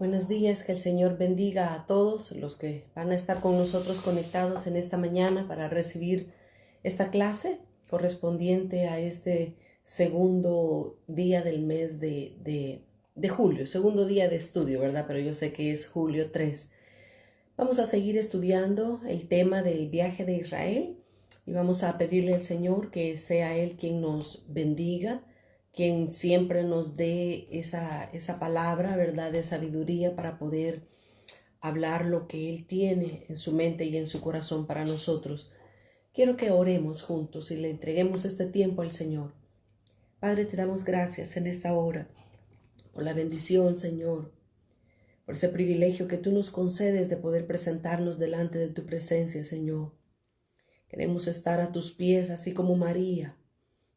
Buenos días, que el Señor bendiga a todos los que van a estar con nosotros conectados en esta mañana para recibir esta clase correspondiente a este segundo día del mes de julio, segundo día de estudio, ¿verdad? Pero yo sé que es julio 3. Vamos a seguir estudiando el tema del viaje de Israel y vamos a pedirle al Señor que sea Él quien nos bendiga, quien siempre nos dé esa palabra, ¿verdad?, de sabiduría para poder hablar lo que Él tiene en su mente y en su corazón para nosotros. Quiero que oremos juntos y le entreguemos este tiempo al Señor. Padre, te damos gracias en esta hora por la bendición, Señor, por ese privilegio que tú nos concedes de poder presentarnos delante de tu presencia, Señor. Queremos estar a tus pies, así como María.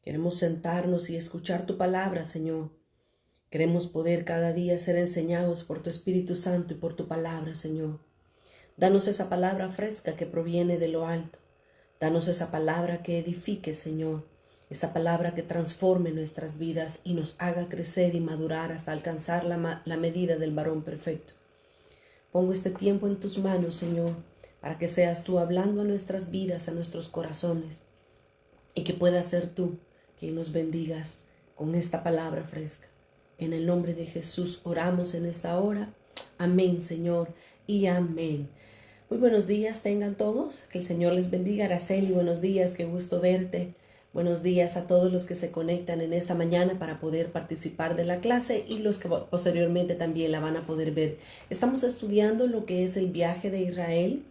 Queremos sentarnos y escuchar tu palabra, Señor. Queremos poder cada día ser enseñados por tu Espíritu Santo y por tu palabra, Señor. Danos esa palabra fresca que proviene de lo alto. Danos esa palabra que edifique, Señor. Esa palabra que transforme nuestras vidas y nos haga crecer y madurar hasta alcanzar la medida del varón perfecto. Pongo este tiempo en tus manos, Señor, para que seas tú hablando a nuestras vidas, a nuestros corazones, y que puedas ser tú quien nos bendigas con esta palabra fresca. En el nombre de Jesús oramos en esta hora. Amén, Señor, y amén. Muy buenos días tengan todos. Que el Señor les bendiga. Araceli, buenos días, qué gusto verte. Buenos días a todos los que se conectan en esta mañana para poder participar de la clase y los que posteriormente también la van a poder ver. Estamos estudiando lo que es el viaje de Israel.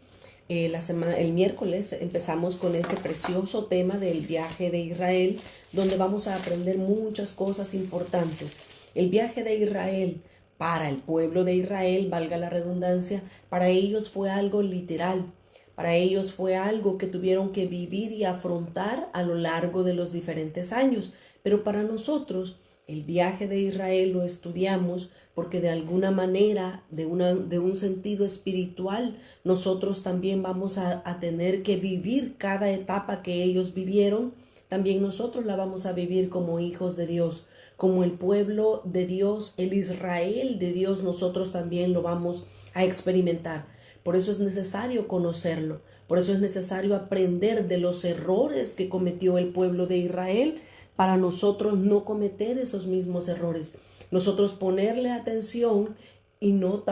El miércoles empezamos con este precioso tema del viaje de Israel, donde vamos a aprender muchas cosas importantes. El viaje de Israel para el pueblo de Israel, valga la redundancia, para ellos fue algo literal. Para ellos fue algo que tuvieron que vivir y afrontar a lo largo de los diferentes años. Pero para nosotros, el viaje de Israel lo estudiamos porque de alguna manera, de un sentido espiritual, nosotros también vamos a tener que vivir cada etapa que ellos vivieron. También nosotros la vamos a vivir como hijos de Dios, como el pueblo de Dios, el Israel de Dios, nosotros también lo vamos a experimentar. Por eso es necesario conocerlo, por eso es necesario aprender de los errores que cometió el pueblo de Israel para nosotros no cometer esos mismos errores. Nosotros ponerle atención y no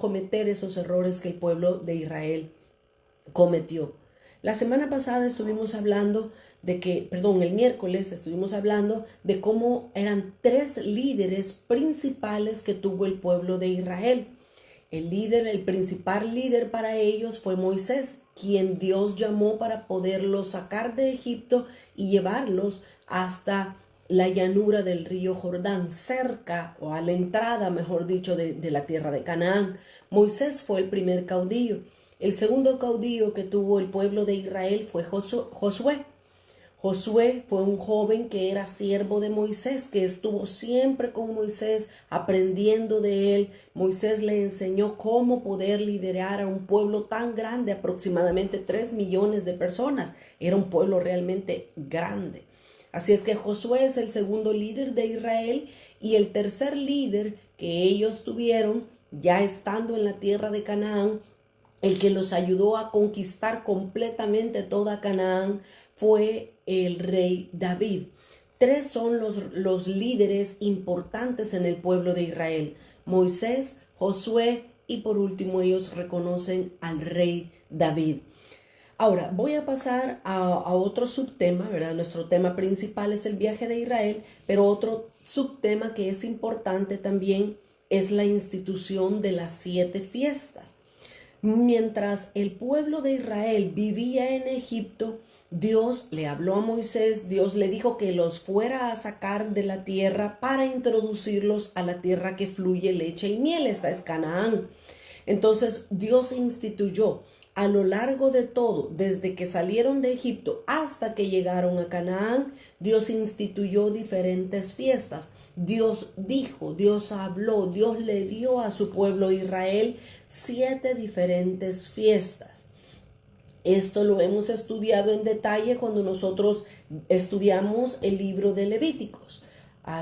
cometer esos errores que el pueblo de Israel cometió. La semana pasada estuvimos hablando el miércoles estuvimos hablando de cómo eran 3 líderes principales que tuvo el pueblo de Israel. El principal líder para ellos fue Moisés, quien Dios llamó para poderlos sacar de Egipto y llevarlos hasta la llanura del río Jordán, cerca o a la entrada, mejor dicho, de la tierra de Canaán. Moisés fue el primer caudillo. El segundo caudillo que tuvo el pueblo de Israel fue Josué. Josué fue un joven que era siervo de Moisés, que estuvo siempre con Moisés, aprendiendo de él. Moisés le enseñó cómo poder liderar a un pueblo tan grande, aproximadamente 3 millones de personas. Era un pueblo realmente grande. Así es que Josué es el segundo líder de Israel, y el tercer líder que ellos tuvieron, ya estando en la tierra de Canaán, el que los ayudó a conquistar completamente toda Canaán, fue el rey David. 3 son los líderes importantes en el pueblo de Israel: Moisés, Josué y por último ellos reconocen al rey David. Ahora voy a pasar a otro subtema, ¿verdad? Nuestro tema principal es el viaje de Israel, pero otro subtema que es importante también es la institución de las 7 fiestas. Mientras el pueblo de Israel vivía en Egipto, Dios le habló a Moisés, Dios le dijo que los fuera a sacar de la tierra para introducirlos a la tierra que fluye leche y miel. Esta es Canaán. Entonces Dios instituyó a lo largo de todo, desde que salieron de Egipto hasta que llegaron a Canaán, Dios instituyó diferentes fiestas. Dios dijo, Dios habló, Dios le dio a su pueblo Israel 7 diferentes fiestas. Esto lo hemos estudiado en detalle cuando nosotros estudiamos el libro de Levíticos.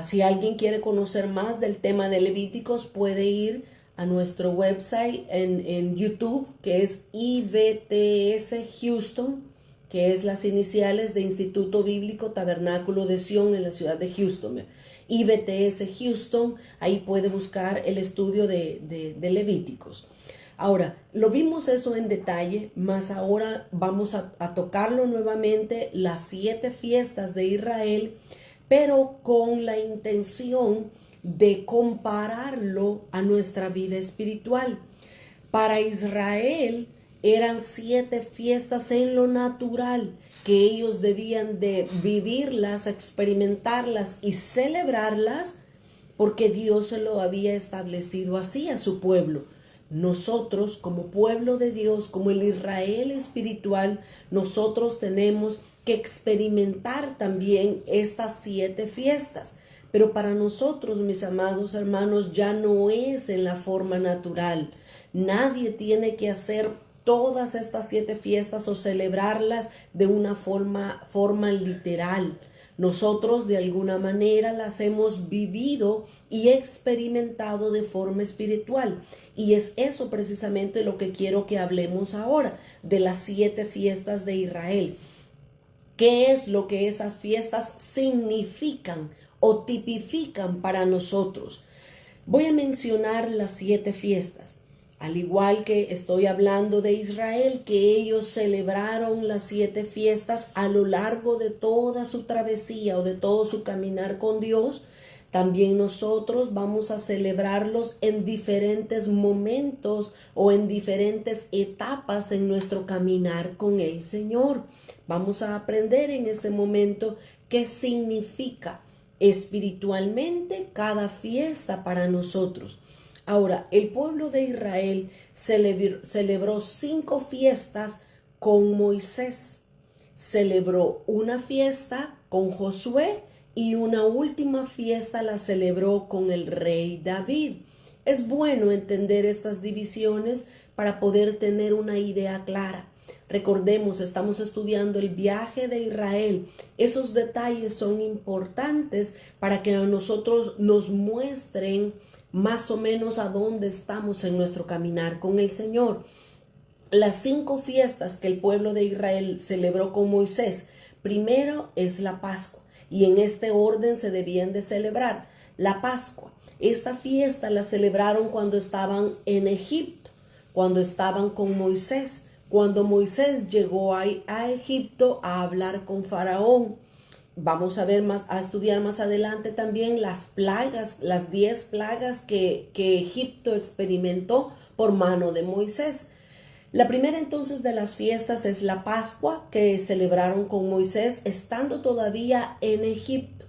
Si alguien quiere conocer más del tema de Levíticos, puede ir a nuestro website en YouTube, que es IBTS Houston, que es las iniciales de Instituto Bíblico Tabernáculo de Sion en la ciudad de Houston. IBTS Houston, ahí puede buscar el estudio de Levíticos. Ahora, lo vimos eso en detalle, más ahora vamos a tocarlo nuevamente, las 7 fiestas de Israel, pero con la intención de compararlo a nuestra vida espiritual. Para Israel eran 7 fiestas en lo natural, que ellos debían de vivirlas, experimentarlas y celebrarlas, porque Dios se lo había establecido así a su pueblo. Nosotros, como pueblo de Dios, como el Israel espiritual, nosotros tenemos que experimentar también estas 7 fiestas. Pero para nosotros, mis amados hermanos, ya no es en la forma natural. Nadie tiene que hacer todas estas 7 fiestas o celebrarlas de una forma literal. Nosotros de alguna manera las hemos vivido y experimentado de forma espiritual. Y es eso precisamente lo que quiero que hablemos ahora, de las 7 fiestas de Israel. ¿Qué es lo que esas fiestas significan o tipifican para nosotros? Voy a mencionar las 7 fiestas. Al igual que estoy hablando de Israel, que ellos celebraron las 7 fiestas a lo largo de toda su travesía o de todo su caminar con Dios, también nosotros vamos a celebrarlos en diferentes momentos o en diferentes etapas en nuestro caminar con el Señor. Vamos a aprender en este momento qué significa espiritualmente cada fiesta para nosotros. Ahora, el pueblo de Israel celebró 5 fiestas con Moisés. Celebró una fiesta con Josué y una última fiesta la celebró con el rey David. Es bueno entender estas divisiones para poder tener una idea clara. Recordemos, estamos estudiando el viaje de Israel. Esos detalles son importantes para que a nosotros nos muestren más o menos a dónde estamos en nuestro caminar con el Señor. Las 5 fiestas que el pueblo de Israel celebró con Moisés, primero es la Pascua, y en este orden se debían de celebrar. La Pascua, esta fiesta la celebraron cuando estaban en Egipto, cuando estaban con Moisés, cuando Moisés llegó a Egipto a hablar con Faraón. Vamos a estudiar más adelante también las plagas, las 10 plagas que Egipto experimentó por mano de Moisés. La primera entonces de las fiestas es la Pascua, que celebraron con Moisés estando todavía en Egipto.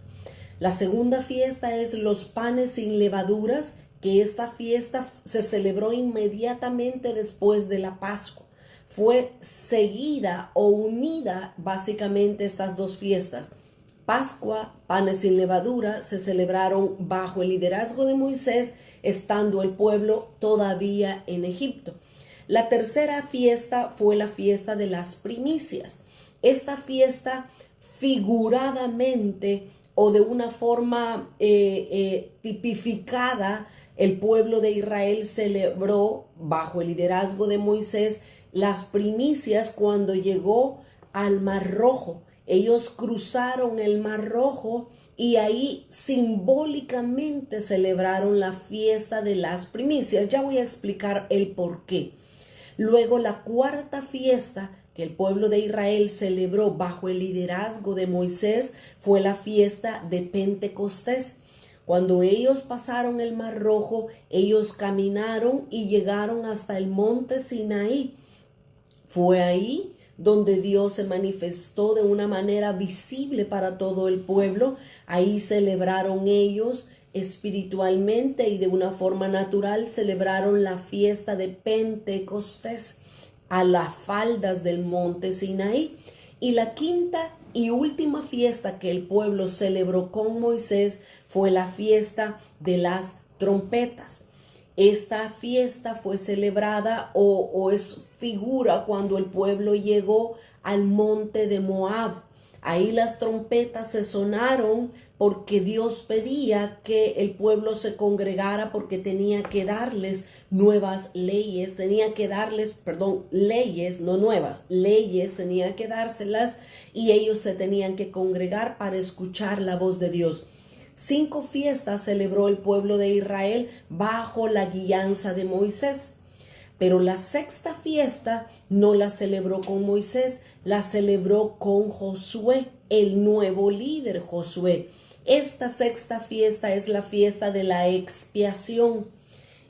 La segunda fiesta es los panes sin levaduras, que esta fiesta se celebró inmediatamente después de la Pascua. Fue seguida o unida básicamente estas 2 fiestas. Pascua, panes sin levadura, se celebraron bajo el liderazgo de Moisés, estando el pueblo todavía en Egipto. La tercera fiesta fue la fiesta de las primicias. Esta fiesta figuradamente o de una forma tipificada, el pueblo de Israel celebró bajo el liderazgo de Moisés las primicias cuando llegó al Mar Rojo. Ellos cruzaron el Mar Rojo y ahí simbólicamente celebraron la fiesta de las primicias. Ya voy a explicar el por qué. Luego, la cuarta fiesta que el pueblo de Israel celebró bajo el liderazgo de Moisés fue la fiesta de Pentecostés. Cuando ellos pasaron el Mar Rojo, ellos caminaron y llegaron hasta el monte Sinaí. Fue ahí donde Dios se manifestó de una manera visible para todo el pueblo. Ahí celebraron ellos espiritualmente y de una forma natural celebraron la fiesta de Pentecostés a las faldas del monte Sinaí. Y la quinta y última fiesta que el pueblo celebró con Moisés fue la fiesta de las trompetas. Esta fiesta fue celebrada o es figura cuando el pueblo llegó al monte de Moab. Ahí las trompetas se sonaron porque Dios pedía que el pueblo se congregara, porque tenía que darles nuevas leyes, leyes, no nuevas, leyes tenía que dárselas, y ellos se tenían que congregar para escuchar la voz de Dios. 5 fiestas celebró el pueblo de Israel bajo la guianza de Moisés. Pero la 6ª fiesta no la celebró con Moisés, la celebró con Josué, el nuevo líder Josué. Esta 6ª fiesta es la fiesta de la expiación.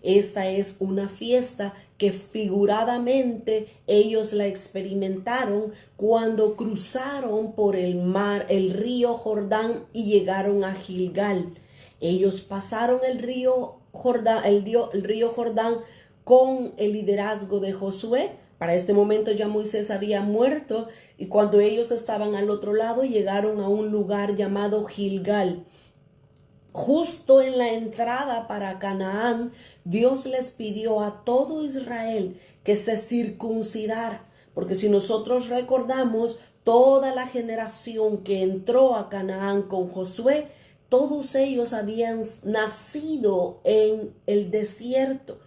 Esta es una fiesta que figuradamente ellos la experimentaron cuando cruzaron por el mar, el río Jordán, y llegaron a Gilgal. Ellos pasaron el río Jordán, el río Jordán con el liderazgo de Josué. Para este momento ya Moisés había muerto, y cuando ellos estaban al otro lado llegaron a un lugar llamado Gilgal. Justo en la entrada para Canaán, Dios les pidió a todo Israel que se circuncidara, porque si nosotros recordamos, toda la generación que entró a Canaán con Josué, todos ellos habían nacido en el desierto.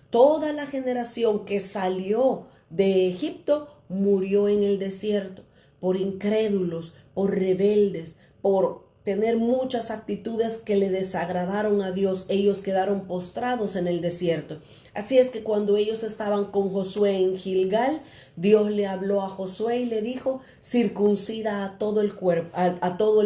Toda la generación que salió de Egipto murió en el desierto por incrédulos, por rebeldes, por tener muchas actitudes que le desagradaron a Dios. Ellos quedaron postrados en el desierto. Así es que cuando ellos estaban con Josué en Gilgal, Dios le habló a Josué y le dijo: circuncida a todo el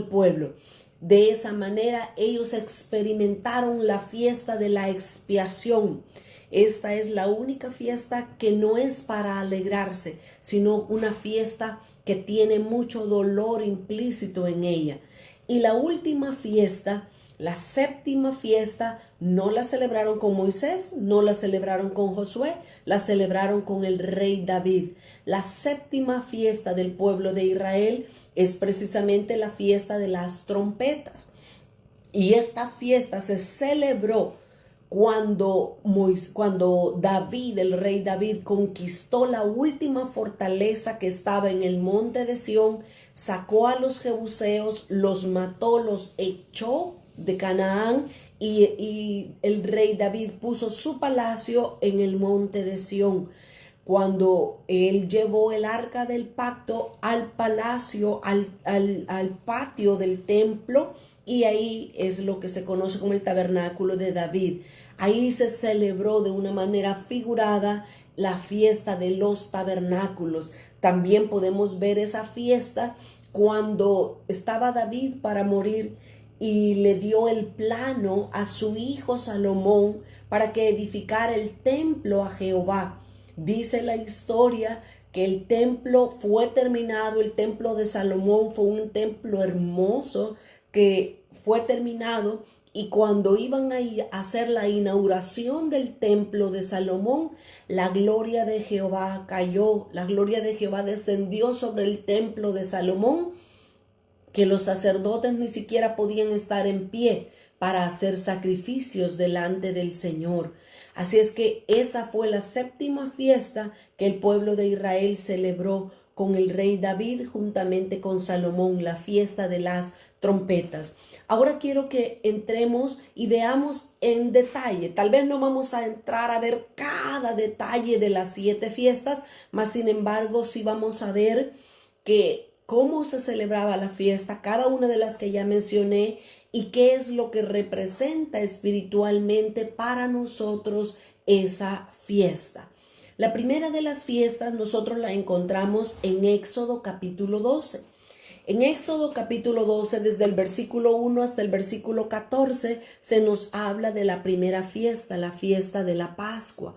pueblo. De esa manera ellos experimentaron la fiesta de la expiación. Esta es la única fiesta que no es para alegrarse, sino una fiesta que tiene mucho dolor implícito en ella. Y la última fiesta, la 7ª fiesta, no la celebraron con Moisés, no la celebraron con Josué, la celebraron con el rey David. La 7ª fiesta del pueblo de Israel es precisamente la fiesta de las trompetas. Y esta fiesta se celebró cuando David, el rey David, conquistó la última fortaleza que estaba en el monte de Sión, sacó a los jebuseos, los mató, los echó de Canaán, y el rey David puso su palacio en el monte de Sión. Cuando él llevó el arca del pacto al palacio, al patio del templo, y ahí es lo que se conoce como el tabernáculo de David. Ahí se celebró de una manera figurada la fiesta de los tabernáculos. También podemos ver esa fiesta cuando estaba David para morir y le dio el plano a su hijo Salomón para que edificara el templo a Jehová. Dice la historia que el templo fue terminado, el templo de Salomón fue un templo hermoso que fue terminado, y cuando iban a hacer la inauguración del templo de Salomón, la gloria de Jehová cayó, la gloria de Jehová descendió sobre el templo de Salomón, que los sacerdotes ni siquiera podían estar en pie para hacer sacrificios delante del Señor. Así es que esa fue la 7ª fiesta que el pueblo de Israel celebró con el rey David juntamente con Salomón, la fiesta de las trompetas. Ahora quiero que entremos y veamos en detalle. Tal vez no vamos a entrar a ver cada detalle de las 7 fiestas, mas sin embargo sí vamos a ver que cómo se celebraba la fiesta, cada una de las que ya mencioné, y qué es lo que representa espiritualmente para nosotros esa fiesta. La primera de las fiestas nosotros la encontramos en Éxodo capítulo 12. En Éxodo capítulo 12, desde el versículo 1 hasta el versículo 14, se nos habla de la primera fiesta, la fiesta de la Pascua.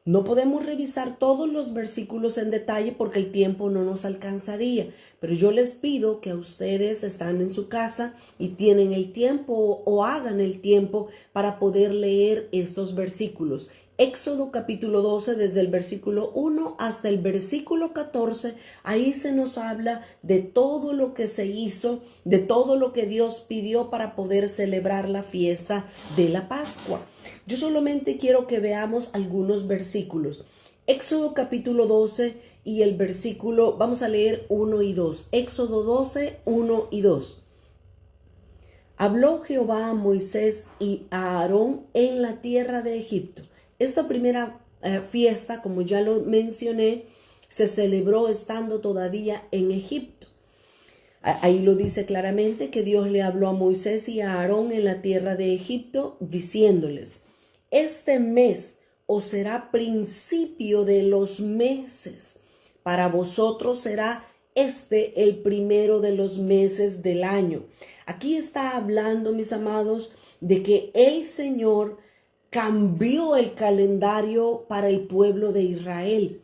No podemos revisar todos los versículos en detalle porque el tiempo no nos alcanzaría, pero yo les pido que ustedes están en su casa y tienen el tiempo o hagan el tiempo para poder leer estos versículos. Éxodo capítulo 12, desde el versículo 1 hasta el versículo 14, ahí se nos habla de todo lo que se hizo, de todo lo que Dios pidió para poder celebrar la fiesta de la Pascua. Yo solamente quiero que veamos algunos versículos. Éxodo capítulo 12 y el versículo, vamos a leer 1 y 2. Éxodo 12, 1 y 2. Habló Jehová a Moisés y a Aarón en la tierra de Egipto. Esta primera fiesta, como ya lo mencioné, se celebró estando todavía en Egipto. Ahí lo dice claramente que Dios le habló a Moisés y a Aarón en la tierra de Egipto, diciéndoles: este mes os será principio de los meses. Para vosotros será este el primero de los meses del año. Aquí está hablando, mis amados, de que el Señor cambió el calendario para el pueblo de Israel.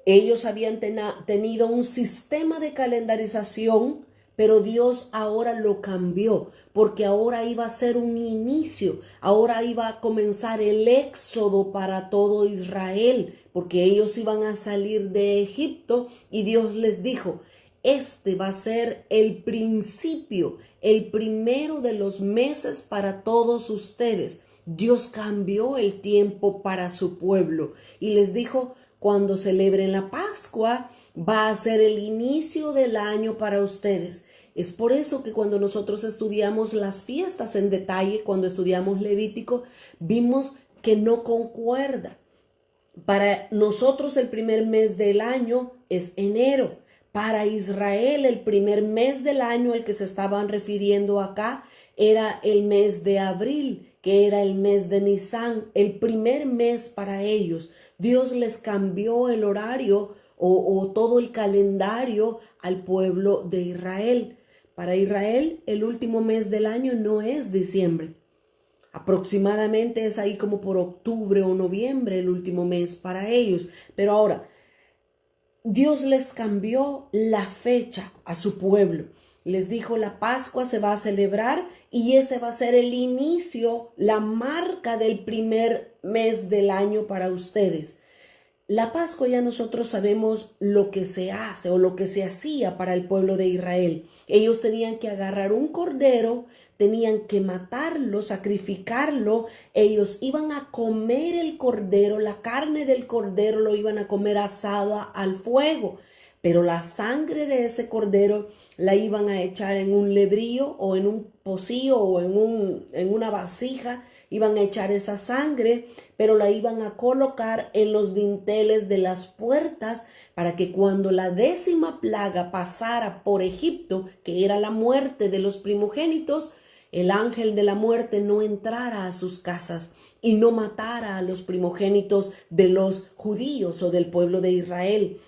Ellos habían tenido un sistema de calendarización, pero Dios ahora lo cambió, porque ahora iba a ser un inicio, ahora iba a comenzar el éxodo para todo Israel, porque ellos iban a salir de Egipto y Dios les dijo: este va a ser el principio, el primero de los meses para todos ustedes. Dios cambió el tiempo para su pueblo y les dijo: cuando celebren la Pascua, va a ser el inicio del año para ustedes. Es por eso que cuando nosotros estudiamos las fiestas en detalle, cuando estudiamos Levítico, vimos que no concuerda. Para nosotros el primer mes del año es enero. Para Israel el primer mes del año al que se estaban refiriendo acá era el mes de abril, que era el mes de Nisán, el primer mes para ellos. Dios les cambió el horario o todo el calendario al pueblo de Israel. Para Israel el último mes del año no es diciembre. Aproximadamente es ahí como por octubre o noviembre el último mes para ellos. Pero ahora, Dios les cambió la fecha a su pueblo. Les dijo: la Pascua se va a celebrar y ese va a ser el inicio, la marca del primer mes del año para ustedes. La Pascua ya nosotros sabemos lo que se hace o lo que se hacía para el pueblo de Israel. Ellos tenían que agarrar un cordero, tenían que matarlo, sacrificarlo. Ellos iban a comer el cordero, la carne del cordero lo iban a comer asada al fuego. Pero la sangre de ese cordero la iban a echar en un lebrillo o en un pocillo o en una vasija. Iban a echar esa sangre, pero la iban a colocar en los dinteles de las puertas para que cuando la 10ª plaga pasara por Egipto, que era la muerte de los primogénitos, el ángel de la muerte no entrara a sus casas y no matara a los primogénitos de los judíos o del pueblo de Israel.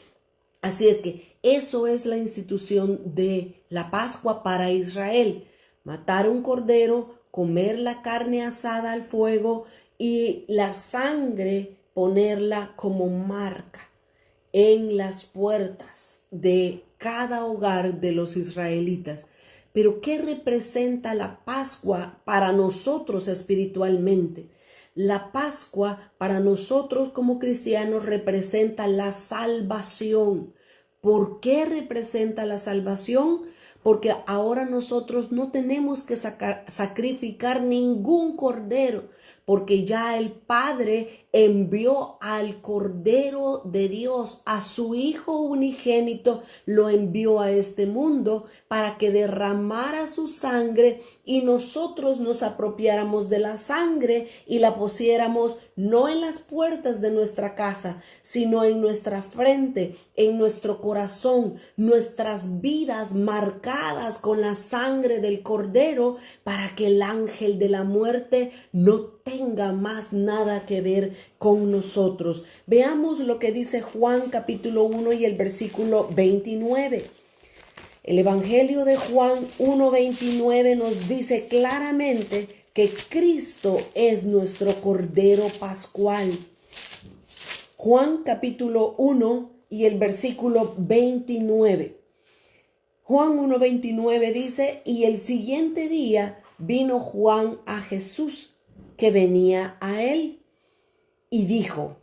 Así es que eso es la institución de la Pascua para Israel: matar un cordero, comer la carne asada al fuego y la sangre ponerla como marca en las puertas de cada hogar de los israelitas. Pero ¿qué representa la Pascua para nosotros espiritualmente? La Pascua para nosotros como cristianos representa la salvación. ¿Por qué representa la salvación? Porque ahora nosotros no tenemos que sacrificar ningún cordero, porque ya el Padre envió al Cordero de Dios, a su Hijo unigénito, lo envió a este mundo para que derramara su sangre y nosotros nos apropiáramos de la sangre y la pusiéramos no en las puertas de nuestra casa, sino en nuestra frente, en nuestro corazón, nuestras vidas marcadas con la sangre del Cordero, para que el ángel de la muerte no tenga más nada que ver con nosotros. Veamos lo que dice Juan capítulo 1 y el versículo 29. El Evangelio de Juan 1:29 nos dice claramente que Cristo es nuestro Cordero Pascual. Juan capítulo 1 y el versículo 29. Juan 1:29 dice: y el siguiente día vino Juan a Jesús, que venía a él, y dijo: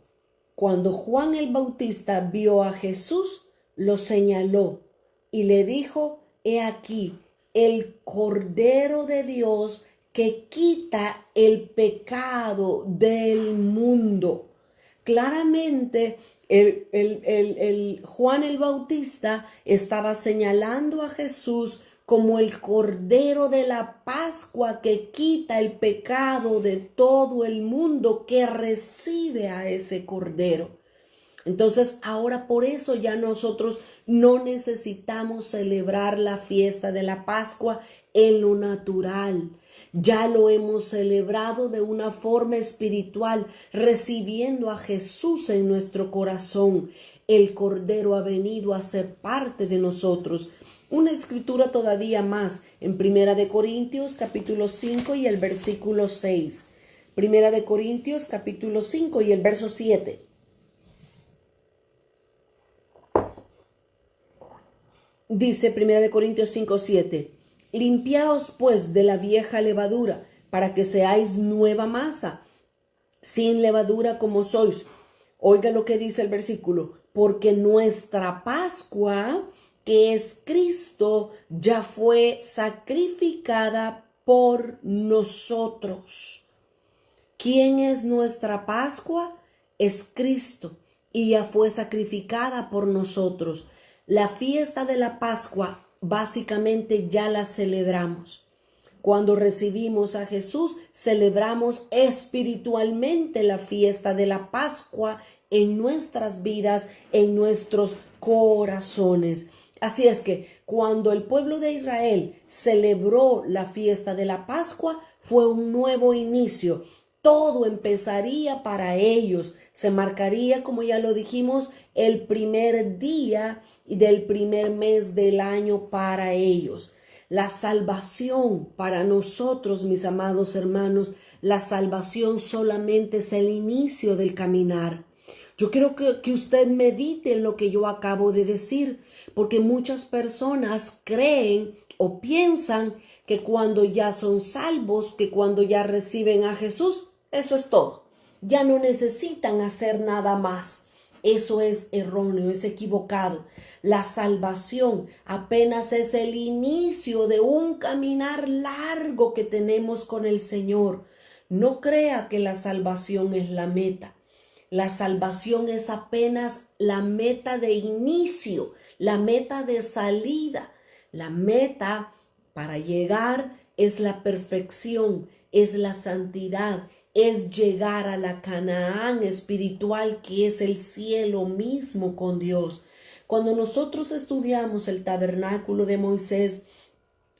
cuando Juan el Bautista vio a Jesús, lo señaló y le dijo: he aquí el Cordero de Dios que quita el pecado del mundo. Claramente el Juan el Bautista estaba señalando a Jesús como el Cordero de la Pascua que quita el pecado de todo el mundo, que recibe a ese Cordero. Entonces, ahora por eso ya nosotros no necesitamos celebrar la fiesta de la Pascua en lo natural. Ya lo hemos celebrado de una forma espiritual, recibiendo a Jesús en nuestro corazón. El Cordero ha venido a ser parte de nosotros. Una escritura todavía más en Primera de Corintios capítulo 5 y el versículo 6. Primera de Corintios capítulo 5 y el verso 7. Dice 1 Corintios 5:7, limpiaos pues de la vieja levadura, para que seáis nueva masa, sin levadura como sois. Oiga lo que dice el versículo, porque nuestra Pascua, que es Cristo, ya fue sacrificada por nosotros. ¿Quién es nuestra Pascua? Es Cristo, y ya fue sacrificada por nosotros. La fiesta de la Pascua básicamente ya la celebramos. Cuando recibimos a Jesús, celebramos espiritualmente la fiesta de la Pascua en nuestras vidas, en nuestros corazones. Así es que cuando el pueblo de Israel celebró la fiesta de la Pascua, fue un nuevo inicio. Todo empezaría para ellos. Se marcaría, como ya lo dijimos, el primer día del primer mes del año para ellos. La salvación para nosotros, mis amados hermanos, la salvación solamente es el inicio del caminar. Yo quiero que usted medite en lo que yo acabo de decir, porque muchas personas creen o piensan que cuando ya son salvos, que cuando ya reciben a Jesús, eso es todo. Ya no necesitan hacer nada más. Eso es erróneo, es equivocado. La salvación apenas es el inicio de un caminar largo que tenemos con el Señor. No crea que la salvación es la meta. La salvación es apenas la meta de inicio, la meta de salida. La meta para llegar es la perfección, es la santidad, es llegar a la Canaán espiritual, que es el cielo mismo con Dios. Cuando nosotros estudiamos el tabernáculo de Moisés,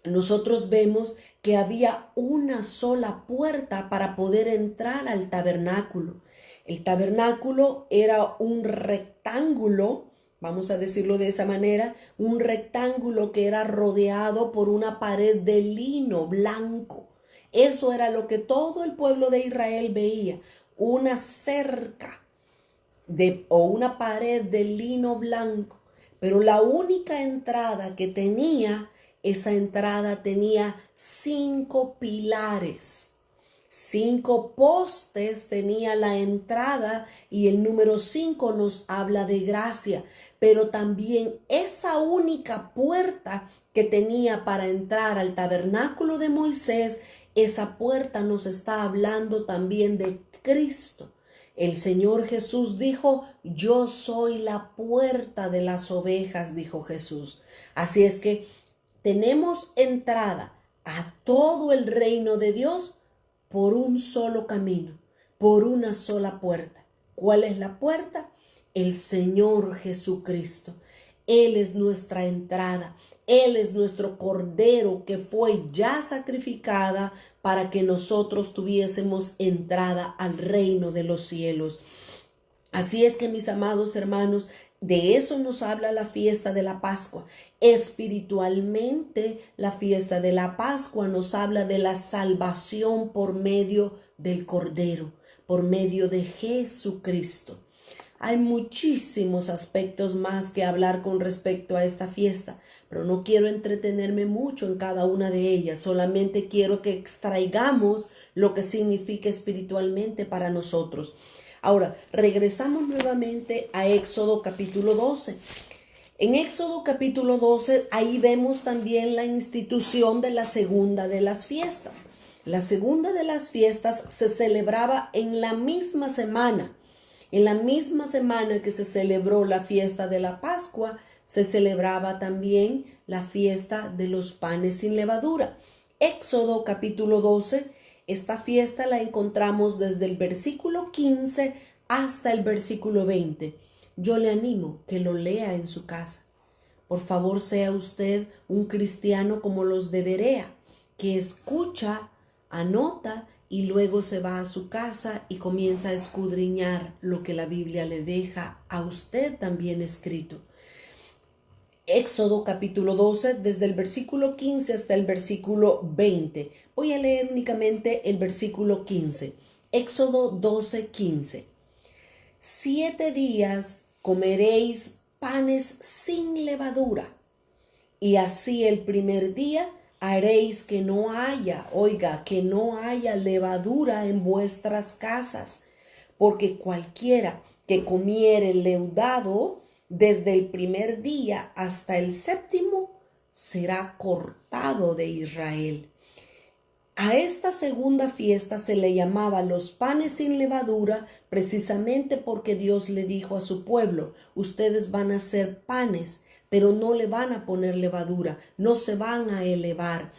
nosotros vemos que había una sola puerta para poder entrar al tabernáculo. El tabernáculo era un rectángulo, vamos a decirlo de esa manera, un rectángulo que era rodeado por una pared de lino blanco. Eso era lo que todo el pueblo de Israel veía, una cerca o una pared de lino blanco. Pero la única entrada que tenía, esa entrada tenía 5 pilares. 5 postes tenía la entrada, y el número 5 nos habla de gracia. Pero también esa única puerta que tenía para entrar al tabernáculo de Moisés, esa puerta nos está hablando también de Cristo. El Señor Jesús dijo, yo soy la puerta de las ovejas, dijo Jesús. Así es que tenemos entrada a todo el reino de Dios por un solo camino, por una sola puerta. ¿Cuál es la puerta? El Señor Jesucristo. Él es nuestra entrada. Él es nuestro Cordero que fue ya sacrificada para que nosotros tuviésemos entrada al reino de los cielos. Así es que, mis amados hermanos, de eso nos habla la fiesta de la Pascua. Espiritualmente, la fiesta de la Pascua nos habla de la salvación por medio del Cordero, por medio de Jesucristo. Hay muchísimos aspectos más que hablar con respecto a esta fiesta, pero no quiero entretenerme mucho en cada una de ellas. Solamente quiero que extraigamos lo que significa espiritualmente para nosotros. Ahora, regresamos nuevamente a Éxodo capítulo 12. En Éxodo capítulo 12, ahí vemos también la institución de la segunda de las fiestas. La segunda de las fiestas se celebraba en la misma semana. En la misma semana que se celebró la fiesta de la Pascua, se celebraba también la fiesta de los panes sin levadura. Éxodo capítulo 12, esta fiesta la encontramos desde el versículo 15 hasta el versículo 20. Yo le animo que lo lea en su casa. Por favor, sea usted un cristiano como los de Berea, que escucha, anota y luego se va a su casa y comienza a escudriñar lo que la Biblia le deja a usted también escrito. Éxodo capítulo 12, desde el versículo 15 hasta el versículo 20. Voy a leer únicamente el versículo 15. Éxodo 12, 15. 7 días comeréis panes sin levadura, y así el primer día haréis que no haya, que no haya levadura en vuestras casas, porque cualquiera que comiere leudado desde el primer día hasta el séptimo será cortado de Israel. A esta segunda fiesta se le llamaba los panes sin levadura, precisamente porque Dios le dijo a su pueblo: ustedes van a hacer panes, pero no le van a poner levadura, no se van a elevar.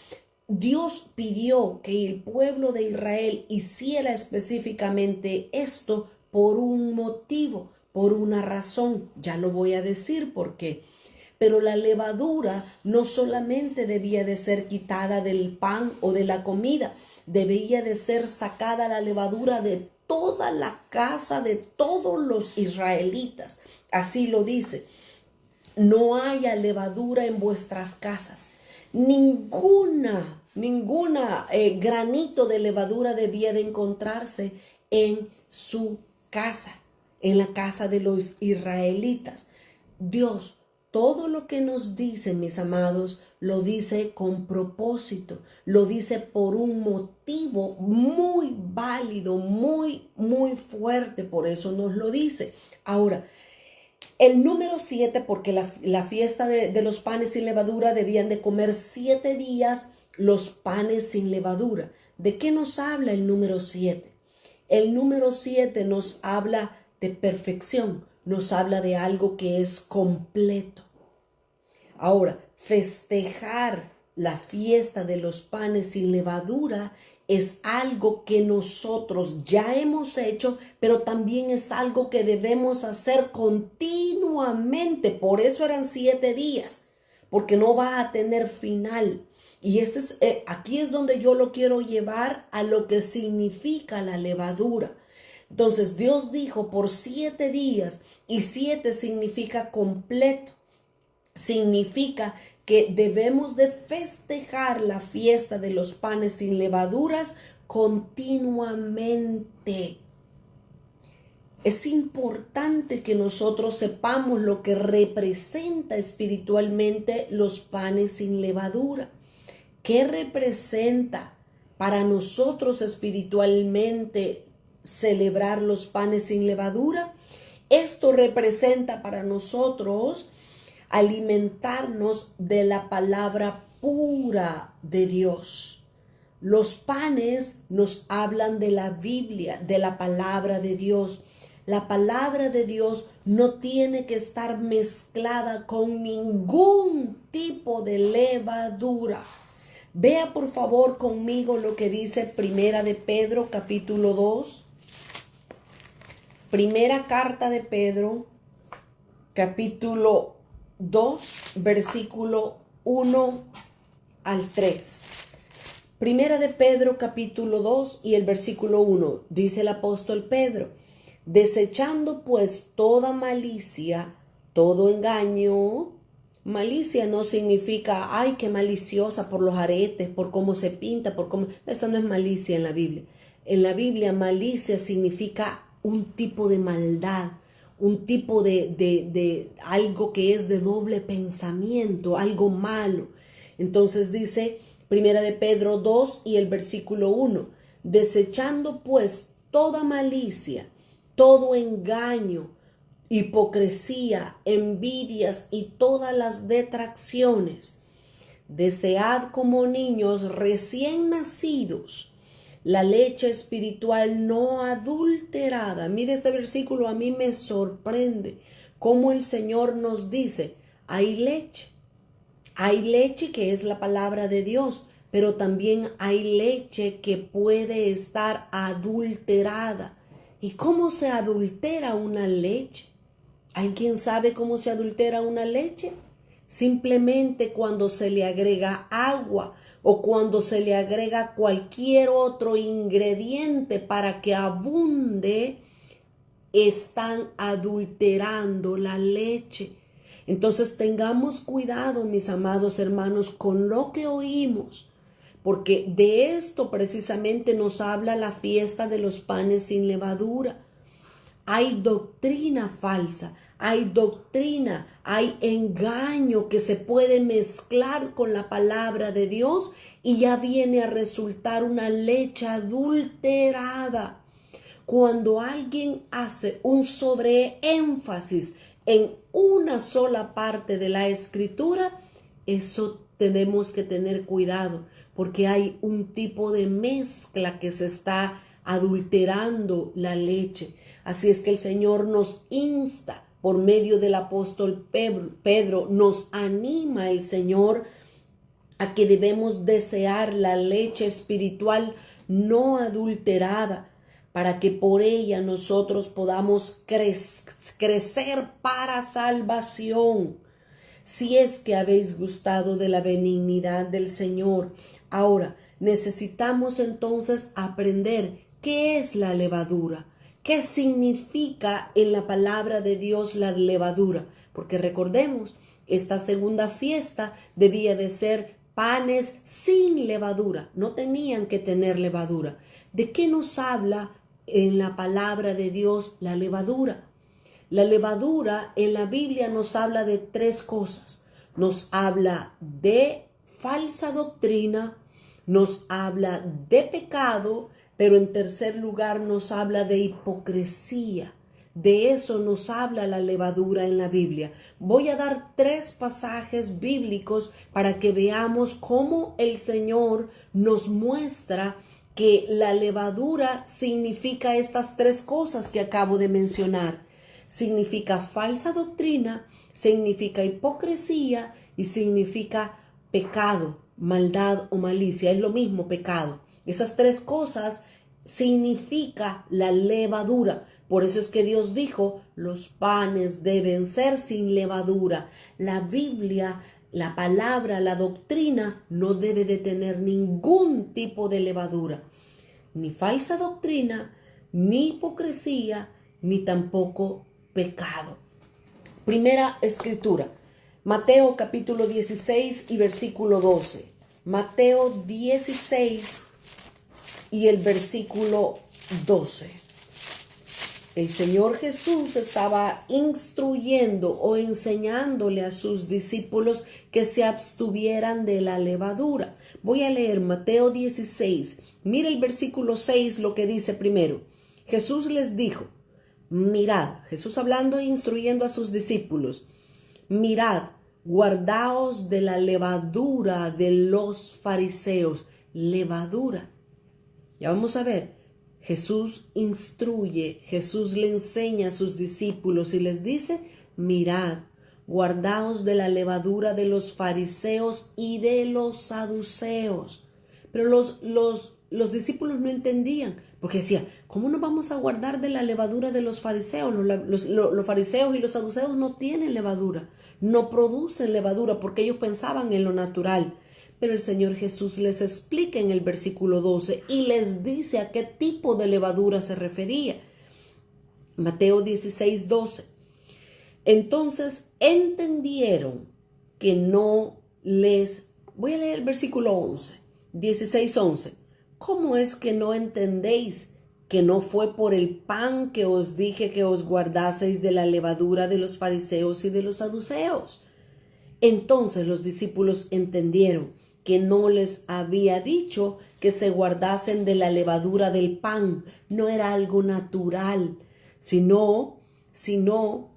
Dios pidió que el pueblo de Israel hiciera específicamente esto por un motivo, por una razón. Ya lo voy a decir por qué. Pero la levadura no solamente debía de ser quitada del pan o de la comida, debía de ser sacada la levadura de toda la casa de todos los israelitas. Así lo dice: no haya levadura en vuestras casas. Ninguna granito de levadura debía de encontrarse en su casa, en la casa de los israelitas. Dios, todo lo que nos dice, mis amados, lo dice con propósito, lo dice por un motivo muy válido, muy fuerte, por eso nos lo dice. Ahora, el número 7, porque la fiesta de los panes sin levadura debían de comer 7 días los panes sin levadura. ¿De qué nos habla el número 7? El número 7 nos habla de perfección, nos habla de algo que es completo. Ahora, festejar la fiesta de los panes sin levadura es algo que nosotros ya hemos hecho, pero también es algo que debemos hacer continuamente. Por eso eran 7 días, porque no va a tener final. Y aquí es donde yo lo quiero llevar a lo que significa la levadura. Entonces Dios dijo por 7 días, y 7 significa completo. Significa que debemos de festejar la fiesta de los panes sin levaduras continuamente. Es importante que nosotros sepamos lo que representa espiritualmente los panes sin levadura. ¿Qué representa para nosotros espiritualmente celebrar los panes sin levadura? Esto representa para nosotros alimentarnos de la palabra pura de Dios. Los panes nos hablan de la Biblia, de la palabra de Dios. La palabra de Dios no tiene que estar mezclada con ningún tipo de levadura. Vea por favor conmigo lo que dice Primera de Pedro capítulo 2. Primera carta de Pedro capítulo 2, versículo 1 al 3. Primera de Pedro capítulo 2 y el versículo 1. Dice el apóstol Pedro: desechando pues toda malicia, todo engaño. Malicia no significa, ay, qué maliciosa por los aretes, por cómo se pinta, por cómo... Eso no es malicia en la Biblia. En la Biblia, malicia significa un tipo de maldad, un tipo de algo que es de doble pensamiento, algo malo. Entonces dice Primera de Pedro 2 y el versículo 1, desechando pues toda malicia, todo engaño, hipocresía, envidias y todas las detracciones. Desead como niños recién nacidos la leche espiritual no adulterada. Mire este versículo, a mí me sorprende cómo el Señor nos dice, hay leche, Hay leche que es la palabra de Dios, pero también hay leche que puede estar adulterada. ¿Y cómo se adultera una leche? ¿Alguien sabe cómo se adultera una leche? Simplemente cuando se le agrega agua o cuando se le agrega cualquier otro ingrediente para que abunde, están adulterando la leche. Entonces tengamos cuidado, mis amados hermanos, con lo que oímos, porque de esto precisamente nos habla la fiesta de los panes sin levadura. Hay doctrina falsa, hay doctrina, hay engaño que se puede mezclar con la palabra de Dios y ya viene a resultar una leche adulterada. Cuando alguien hace un sobreénfasis en una sola parte de la escritura, eso tenemos que tener cuidado, porque hay un tipo de mezcla que se está adulterando la leche. Así es que el Señor nos insta por medio del apóstol Pedro, nos anima el Señor a que debemos desear la leche espiritual no adulterada, para que por ella nosotros podamos crecer para salvación. Si es que habéis gustado de la benignidad del Señor. Ahora, necesitamos entonces aprender qué es la levadura, qué significa en la palabra de Dios la levadura, porque recordemos, esta segunda fiesta debía de ser panes sin levadura, no tenían que tener levadura. ¿De qué nos habla en la palabra de Dios la levadura? La levadura en la Biblia nos habla de tres cosas. Nos habla de falsa doctrina, nos habla de pecado, pero en tercer lugar nos habla de hipocresía. De eso nos habla la levadura en la Biblia. Voy a dar tres pasajes bíblicos para que veamos cómo el Señor nos muestra que la levadura significa estas tres cosas que acabo de mencionar. Significa falsa doctrina, significa hipocresía y significa pecado, maldad o malicia. Es lo mismo, pecado. Esas tres cosas significa la levadura. Por eso es que Dios dijo, los panes deben ser sin levadura. La Biblia, la palabra, la doctrina no debe de tener ningún tipo de levadura. Ni falsa doctrina, ni hipocresía, ni tampoco pecado. Primera escritura, Mateo capítulo 16 y versículo 12. Mateo 16 y el versículo 12. El Señor Jesús estaba instruyendo o enseñándole a sus discípulos que se abstuvieran de la levadura. Voy a leer Mateo 16. Mira el versículo 6 lo que dice primero. Jesús les dijo, mirad, Jesús hablando e instruyendo a sus discípulos, mirad, guardaos de la levadura de los fariseos. Levadura. Ya vamos a ver. Jesús instruye, Jesús le enseña a sus discípulos y les dice, mirad, guardaos de la levadura de los fariseos y de los saduceos. Pero los discípulos no entendían, porque decían, ¿cómo nos vamos a guardar de la levadura de los fariseos? Los fariseos y los saduceos no tienen levadura, no producen levadura porque ellos pensaban en lo natural. Pero el Señor Jesús les explica en el versículo 12 y les dice a qué tipo de levadura se refería. Mateo 16, 12. Entonces entendieron que no les... Voy a leer el versículo 11, 16, 11. ¿Cómo es que no entendéis que no fue por el pan que os dije que os guardaseis de la levadura de los fariseos y de los saduceos? Entonces los discípulos entendieron que no les había dicho que se guardasen de la levadura del pan. No era algo natural, sino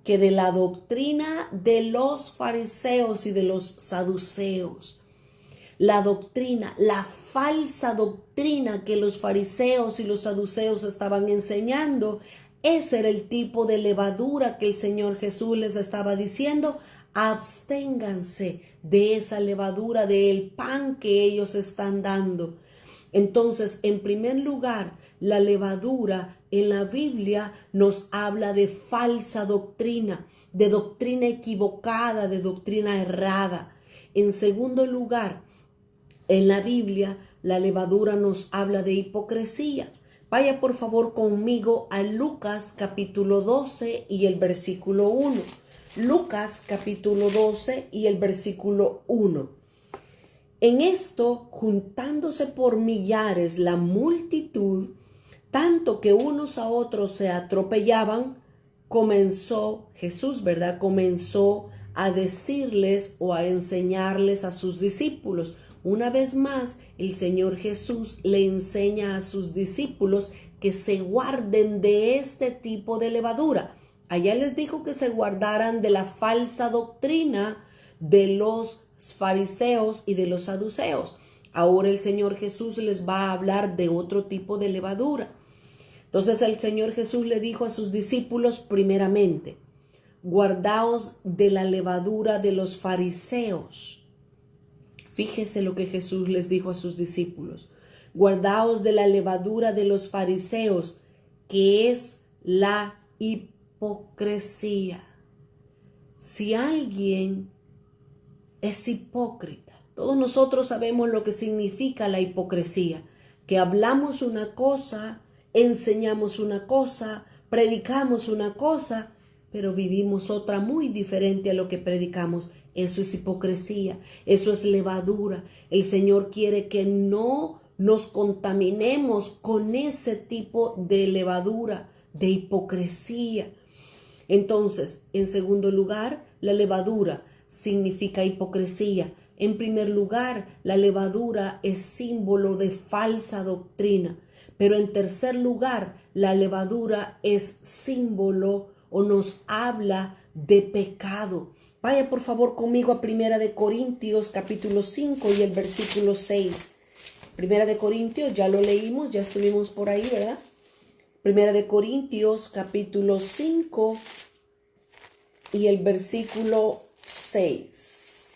que de la doctrina de los fariseos y de los saduceos. La doctrina, la falsa doctrina que los fariseos y los saduceos estaban enseñando, ese era el tipo de levadura que el Señor Jesús les estaba diciendo, absténganse de esa levadura, del pan que ellos están dando. Entonces, en primer lugar, la levadura en la Biblia nos habla de falsa doctrina, de doctrina equivocada, de doctrina errada. En segundo lugar, en la Biblia, la levadura nos habla de hipocresía. Vaya por favor conmigo a Lucas capítulo 12 y el versículo 1. Lucas capítulo 12 y el versículo 1. En esto, juntándose por millares la multitud, tanto que unos a otros se atropellaban, comenzó Jesús, ¿verdad? Comenzó a decirles o a enseñarles a sus discípulos. Una vez más, el Señor Jesús le enseña a sus discípulos que se guarden de este tipo de levadura. Allá les dijo que se guardaran de la falsa doctrina de los fariseos y de los saduceos. Ahora el Señor Jesús les va a hablar de otro tipo de levadura. Entonces el Señor Jesús le dijo a sus discípulos primeramente, guardaos de la levadura de los fariseos. Fíjese lo que Jesús les dijo a sus discípulos. Guardaos de la levadura de los fariseos, que es la hipocresía. Si alguien es hipócrita, todos nosotros sabemos lo que significa la hipocresía, que hablamos una cosa, enseñamos una cosa, predicamos una cosa, pero vivimos otra muy diferente a lo que predicamos. Eso es hipocresía, eso es levadura. El Señor quiere que no nos contaminemos con ese tipo de levadura, de hipocresía. Entonces, en segundo lugar, la levadura significa hipocresía. En primer lugar, la levadura es símbolo de falsa doctrina. Pero en tercer lugar, la levadura es símbolo o nos habla de pecado. Vaya por favor conmigo a Primera de Corintios capítulo 5 y el versículo 6. Primera de Corintios, ya lo leímos, ya estuvimos por ahí, ¿verdad? Primera de Corintios capítulo 5 y el versículo 6.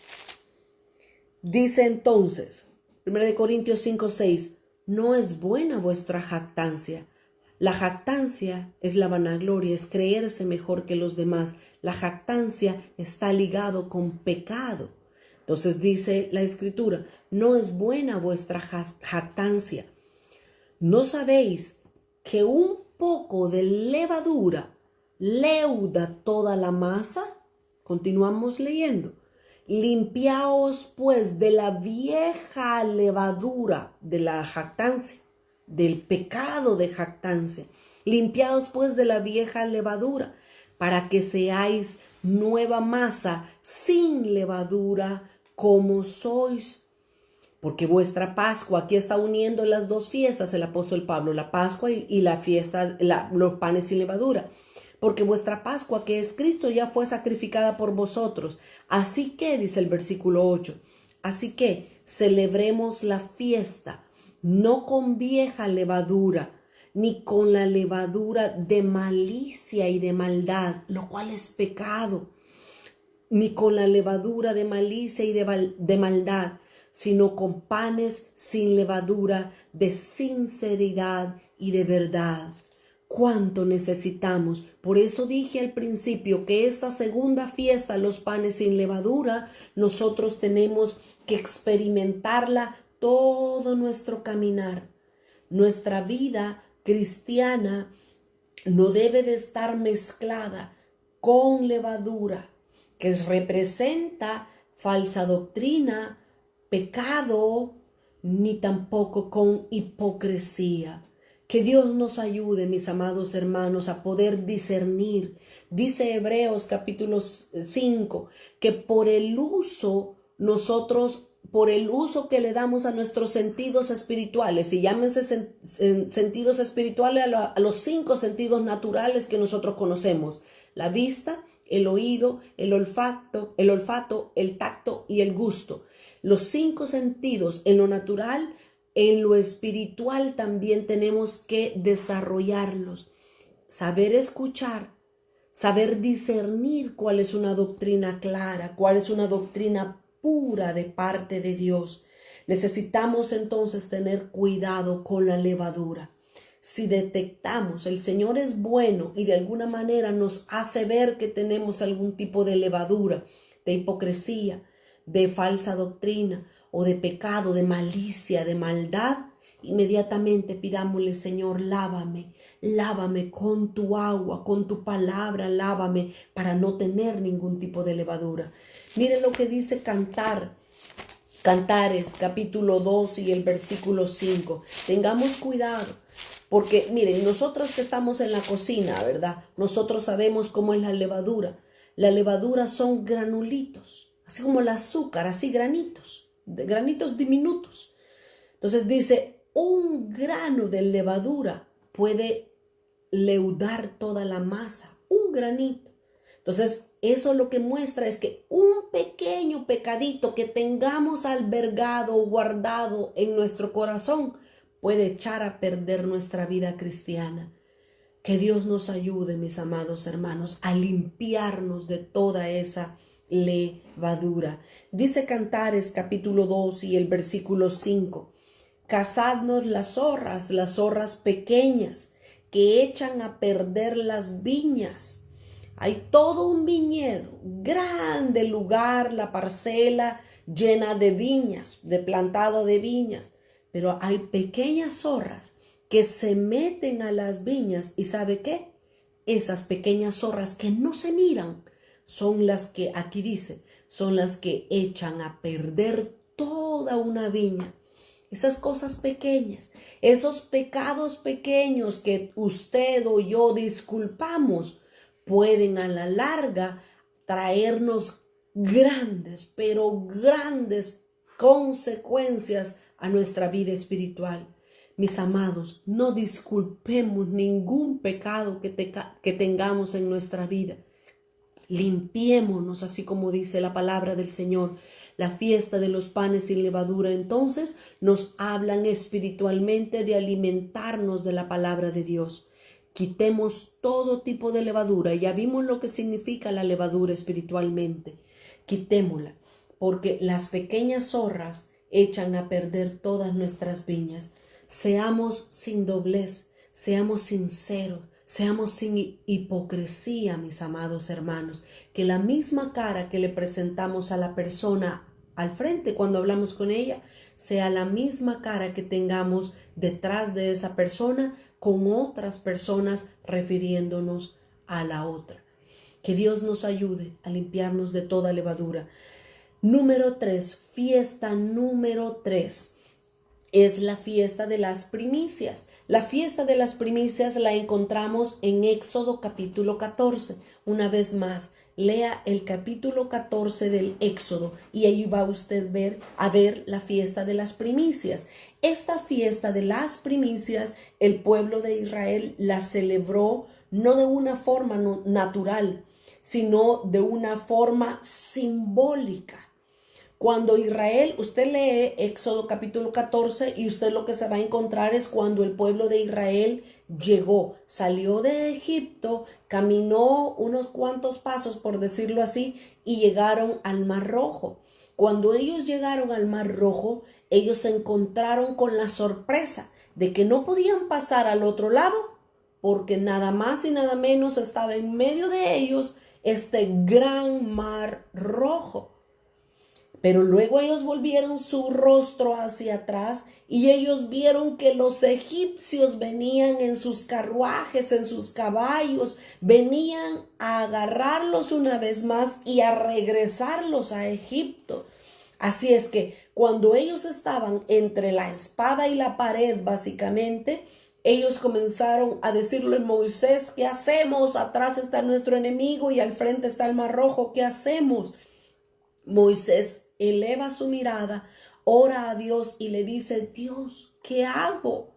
Dice entonces, Primera de Corintios 5, 6, no es buena vuestra jactancia. La jactancia es la vanagloria, es creerse mejor que los demás. La jactancia está ligado con pecado. Entonces dice la Escritura, no es buena vuestra jactancia. ¿No sabéis que un poco de levadura leuda toda la masa? Continuamos leyendo. Limpiaos pues de la vieja levadura de la jactancia, del pecado de jactancia. Limpiaos pues de la vieja levadura, para que seáis nueva masa sin levadura como sois. Porque vuestra Pascua, aquí está uniendo las dos fiestas el apóstol Pablo, la Pascua y la fiesta, los panes sin levadura. Porque vuestra Pascua, que es Cristo, ya fue sacrificada por vosotros. Así que, dice el versículo 8, así que celebremos la fiesta, no con vieja levadura, ni con la levadura de malicia y de maldad, lo cual es pecado, ni con la levadura de malicia y de maldad, sino con panes sin levadura, de sinceridad y de verdad. ¿Cuánto necesitamos? Por eso dije al principio que esta segunda fiesta, los panes sin levadura, nosotros tenemos que experimentarla todo nuestro caminar. Nuestra vida cristiana no debe de estar mezclada con levadura, que representa falsa doctrina, pecado, ni tampoco con hipocresía. Que Dios nos ayude, mis amados hermanos, a poder discernir. Dice Hebreos capítulo 5, que por el uso que le damos a nuestros sentidos espirituales, y llámense sentidos espirituales a los 5 sentidos naturales que nosotros conocemos: la vista, el oído, el olfato, el tacto y el gusto. Los 5 sentidos en lo natural. En lo espiritual también tenemos que desarrollarlos. Saber escuchar, saber discernir cuál es una doctrina clara, cuál es una doctrina pura de parte de Dios. Necesitamos entonces tener cuidado con la levadura. Si detectamos, el Señor es bueno y de alguna manera nos hace ver que tenemos algún tipo de levadura, de hipocresía, de falsa doctrina o de pecado, de malicia, de maldad, inmediatamente pidámosle: Señor, lávame, lávame con tu agua, con tu palabra, lávame para no tener ningún tipo de levadura. Miren lo que dice Cantares, capítulo 2 y el versículo 5. Tengamos cuidado, porque miren, nosotros que estamos en la cocina, ¿verdad? Nosotros sabemos cómo es la levadura. La levadura son granulitos, así como el azúcar, así granitos diminutos. Entonces dice, un grano de levadura puede leudar toda la masa, un granito. Entonces, eso lo que muestra es que un pequeño pecadito que tengamos albergado o guardado en nuestro corazón puede echar a perder nuestra vida cristiana. Que Dios nos ayude, mis amados hermanos, a limpiarnos de toda esa levadura. Dice Cantares capítulo 2 y el versículo 5. Cazadnos las zorras pequeñas que echan a perder las viñas. Hay todo un viñedo, grande lugar, la parcela llena de viñas, de plantado de viñas, pero hay pequeñas zorras que se meten a las viñas y ¿sabe qué? Esas pequeñas zorras que no se miran son las que, aquí dice, son las que echan a perder toda una viña. Esas cosas pequeñas, esos pecados pequeños que usted o yo disculpamos, pueden a la larga traernos grandes, pero grandes consecuencias a nuestra vida espiritual. Mis amados, no disculpemos ningún pecado que tengamos en nuestra vida. Limpiémonos, así como dice la palabra del Señor. La fiesta de los panes sin levadura, entonces, nos hablan espiritualmente de alimentarnos de la palabra de Dios. Quitemos todo tipo de levadura. Ya vimos lo que significa la levadura espiritualmente. Quitémosla, porque las pequeñas zorras echan a perder todas nuestras viñas. Seamos sin doblez, seamos sinceros, seamos sin hipocresía, mis amados hermanos. Que la misma cara que le presentamos a la persona al frente cuando hablamos con ella, sea la misma cara que tengamos detrás de esa persona con otras personas refiriéndonos a la otra. Que Dios nos ayude a limpiarnos de toda levadura. Número 3, fiesta número 3, es la fiesta de las primicias. La fiesta de las primicias la encontramos en Éxodo capítulo 14. Una vez más, lea el capítulo 14 del Éxodo y ahí va usted a ver la fiesta de las primicias. Esta fiesta de las primicias, el pueblo de Israel la celebró no de una forma natural, sino de una forma simbólica. Cuando Israel, usted lee Éxodo capítulo 14 y usted lo que se va a encontrar es cuando el pueblo de Israel salió de Egipto, caminó unos cuantos pasos, por decirlo así, y llegaron al Mar Rojo. Cuando ellos llegaron al Mar Rojo, ellos se encontraron con la sorpresa de que no podían pasar al otro lado, porque nada más y nada menos estaba en medio de ellos este gran Mar Rojo. Pero luego ellos volvieron su rostro hacia atrás y ellos vieron que los egipcios venían en sus carruajes, en sus caballos, venían a agarrarlos una vez más y a regresarlos a Egipto. Así es que cuando ellos estaban entre la espada y la pared, básicamente, ellos comenzaron a decirle a Moisés: ¿qué hacemos? Atrás está nuestro enemigo y al frente está el Mar Rojo, ¿qué hacemos? Moisés eleva su mirada, ora a Dios y le dice: Dios, ¿qué hago?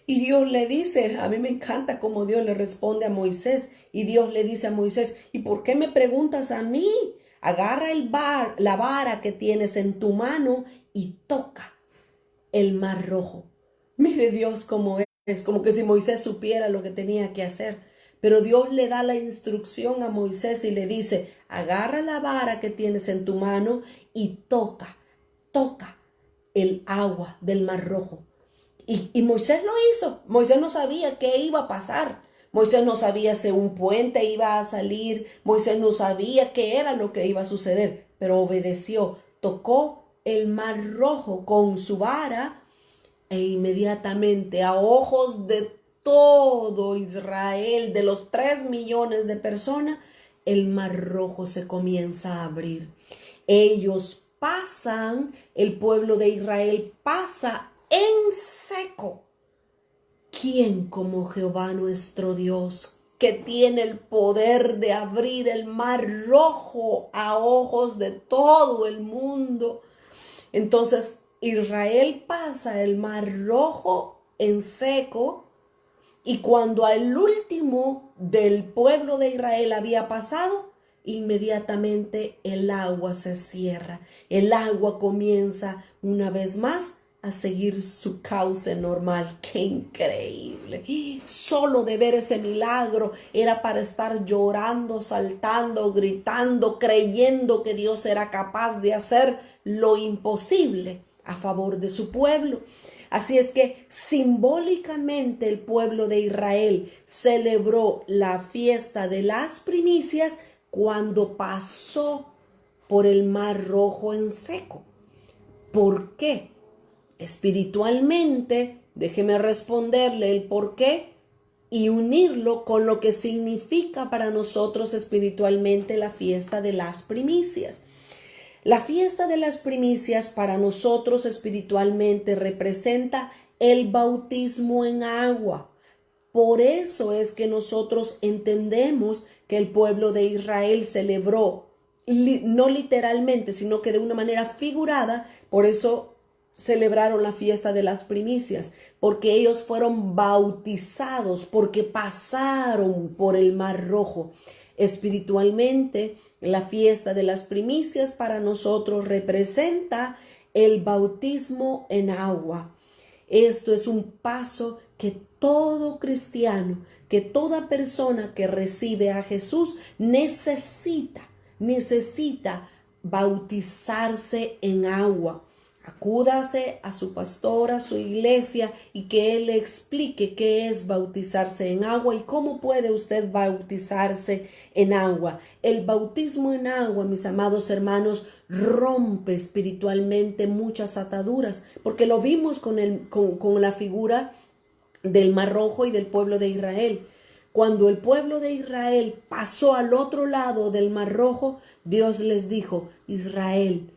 Y Dios le dice, a mí me encanta cómo Dios le responde a Moisés, y Dios le dice a Moisés: ¿y por qué me preguntas a mí? Agarra la vara que tienes en tu mano y toca el Mar Rojo. Mire Dios cómo es como que si Moisés supiera lo que tenía que hacer. Pero Dios le da la instrucción a Moisés y le dice, agarra la vara que tienes en tu mano y toca el agua del Mar Rojo. Y Moisés lo hizo. Moisés no sabía qué iba a pasar. Moisés no sabía si un puente iba a salir. Moisés no sabía qué era lo que iba a suceder. Pero obedeció. Tocó el Mar Rojo con su vara e inmediatamente a ojos de todo Israel, de los 3 millones de personas, el Mar Rojo se comienza a abrir. Ellos pasan, el pueblo de Israel pasa en seco. ¿Quién como Jehová nuestro Dios, que tiene el poder de abrir el Mar Rojo a ojos de todo el mundo? Entonces Israel pasa el Mar Rojo en seco, y cuando al último del pueblo de Israel había pasado, inmediatamente el agua se cierra. El agua comienza una vez más a seguir su cauce normal. ¡Qué increíble! Solo de ver ese milagro era para estar llorando, saltando, gritando, creyendo que Dios era capaz de hacer lo imposible a favor de su pueblo. Así es que simbólicamente el pueblo de Israel celebró la fiesta de las primicias cuando pasó por el Mar Rojo en seco. ¿Por qué? Espiritualmente, déjeme responderle el por qué y unirlo con lo que significa para nosotros espiritualmente la fiesta de las primicias. La fiesta de las primicias para nosotros espiritualmente representa el bautismo en agua. Por eso es que nosotros entendemos que el pueblo de Israel celebró, no literalmente, sino que de una manera figurada. Por eso celebraron la fiesta de las primicias, porque ellos fueron bautizados, porque pasaron por el Mar Rojo. Espiritualmente, la fiesta de las primicias para nosotros representa el bautismo en agua. Esto es un paso que todo cristiano, que toda persona que recibe a Jesús necesita bautizarse en agua. Acúdase a su pastor, a su iglesia, y que él le explique qué es bautizarse en agua y cómo puede usted bautizarse en agua. El bautismo en agua, mis amados hermanos, rompe espiritualmente muchas ataduras, porque lo vimos con la figura del Mar Rojo y del pueblo de Israel. Cuando el pueblo de Israel pasó al otro lado del Mar Rojo, Dios les dijo: Israel,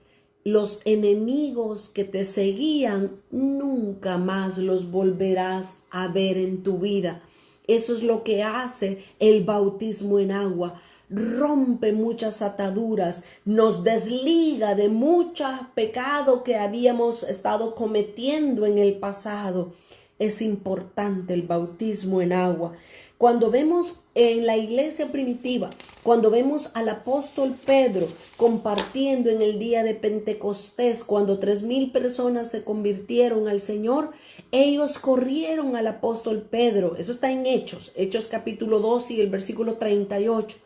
los enemigos que te seguían nunca más los volverás a ver en tu vida. Eso es lo que hace el bautismo en agua. Rompe muchas ataduras, nos desliga de mucho pecado que habíamos estado cometiendo en el pasado. Es importante el bautismo en agua. Cuando vemos en la iglesia primitiva, cuando vemos al apóstol Pedro compartiendo en el día de Pentecostés, cuando 3,000 personas se convirtieron al Señor, ellos corrieron al apóstol Pedro. Eso está en Hechos capítulo 2 y el versículo 38.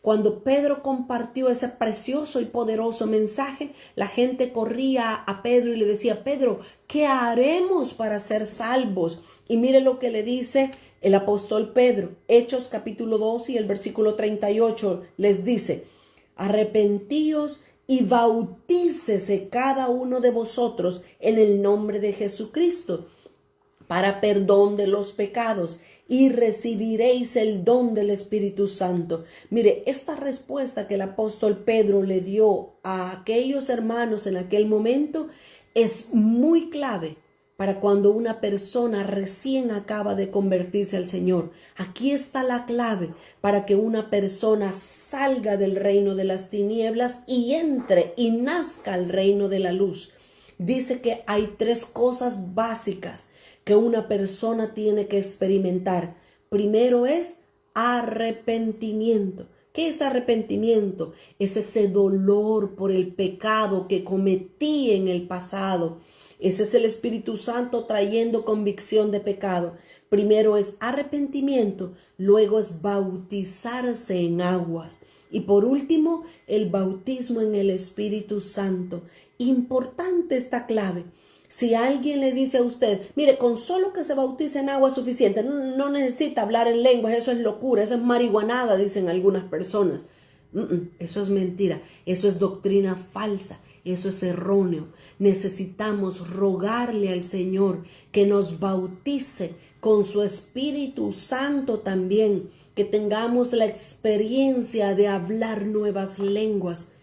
Cuando Pedro compartió ese precioso y poderoso mensaje, la gente corría a Pedro y le decía: Pedro, ¿qué haremos para ser salvos? Y mire lo que le dice el apóstol Pedro. Hechos capítulo 2 y el versículo 38 les dice: arrepentíos y bautícese cada uno de vosotros en el nombre de Jesucristo para perdón de los pecados, y recibiréis el don del Espíritu Santo. Mire, esta respuesta que el apóstol Pedro le dio a aquellos hermanos en aquel momento es muy clave para cuando una persona recién acaba de convertirse al Señor. Aquí está la clave para que una persona salga del reino de las tinieblas y entre y nazca al reino de la luz. Dice que hay 3 cosas básicas que una persona tiene que experimentar. Primero es arrepentimiento. ¿Qué es arrepentimiento? Es ese dolor por el pecado que cometí en el pasado. Ese es el Espíritu Santo trayendo convicción de pecado. Primero es arrepentimiento, luego es bautizarse en aguas y por último el bautismo en el Espíritu Santo. Importante esta clave. Si alguien le dice a usted, mire, con solo que se bautice en agua es suficiente, no necesita hablar en lenguas, eso es locura, eso es marihuanada, dicen algunas personas. Eso es mentira, eso es doctrina falsa, eso es erróneo. Necesitamos rogarle al Señor que nos bautice con su Espíritu Santo también, que tengamos la experiencia de hablar nuevas lenguas.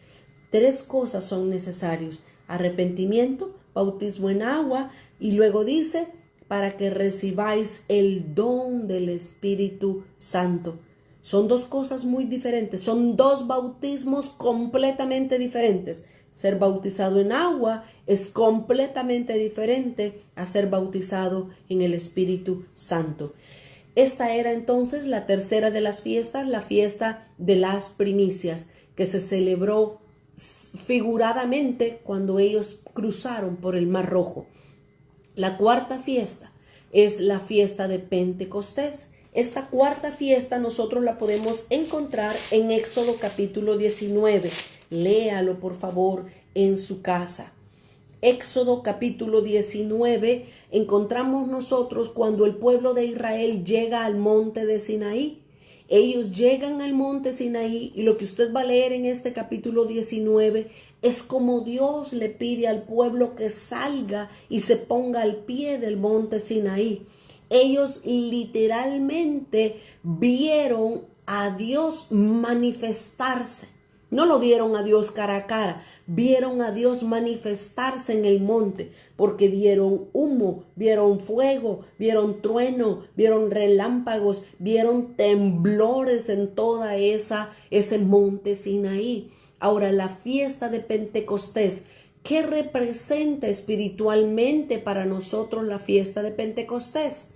3 cosas son necesarias: arrepentimiento, bautismo en agua y luego dice, para que recibáis el don del Espíritu Santo. Son 2 cosas muy diferentes, son 2 bautismos completamente diferentes. Ser bautizado en agua es completamente diferente a ser bautizado en el Espíritu Santo. Esta era entonces la tercera de las fiestas, la fiesta de las primicias, que se celebró figuradamente cuando ellos cruzaron por el Mar Rojo. La cuarta fiesta es la fiesta de Pentecostés. Esta cuarta fiesta nosotros la podemos encontrar en Éxodo capítulo 19. Léalo por favor en su casa. Éxodo capítulo 19 encontramos nosotros cuando el pueblo de Israel llega al monte de Sinaí. Ellos llegan al monte Sinaí y lo que usted va a leer en este capítulo 19 es como Dios le pide al pueblo que salga y se ponga al pie del monte Sinaí. Ellos literalmente vieron a Dios manifestarse. No lo vieron a Dios cara a cara, vieron a Dios manifestarse en el monte, porque vieron humo, vieron fuego, vieron trueno, vieron relámpagos, vieron temblores en toda ese monte Sinaí. Ahora, la fiesta de Pentecostés, ¿qué representa espiritualmente para nosotros la fiesta de Pentecostés?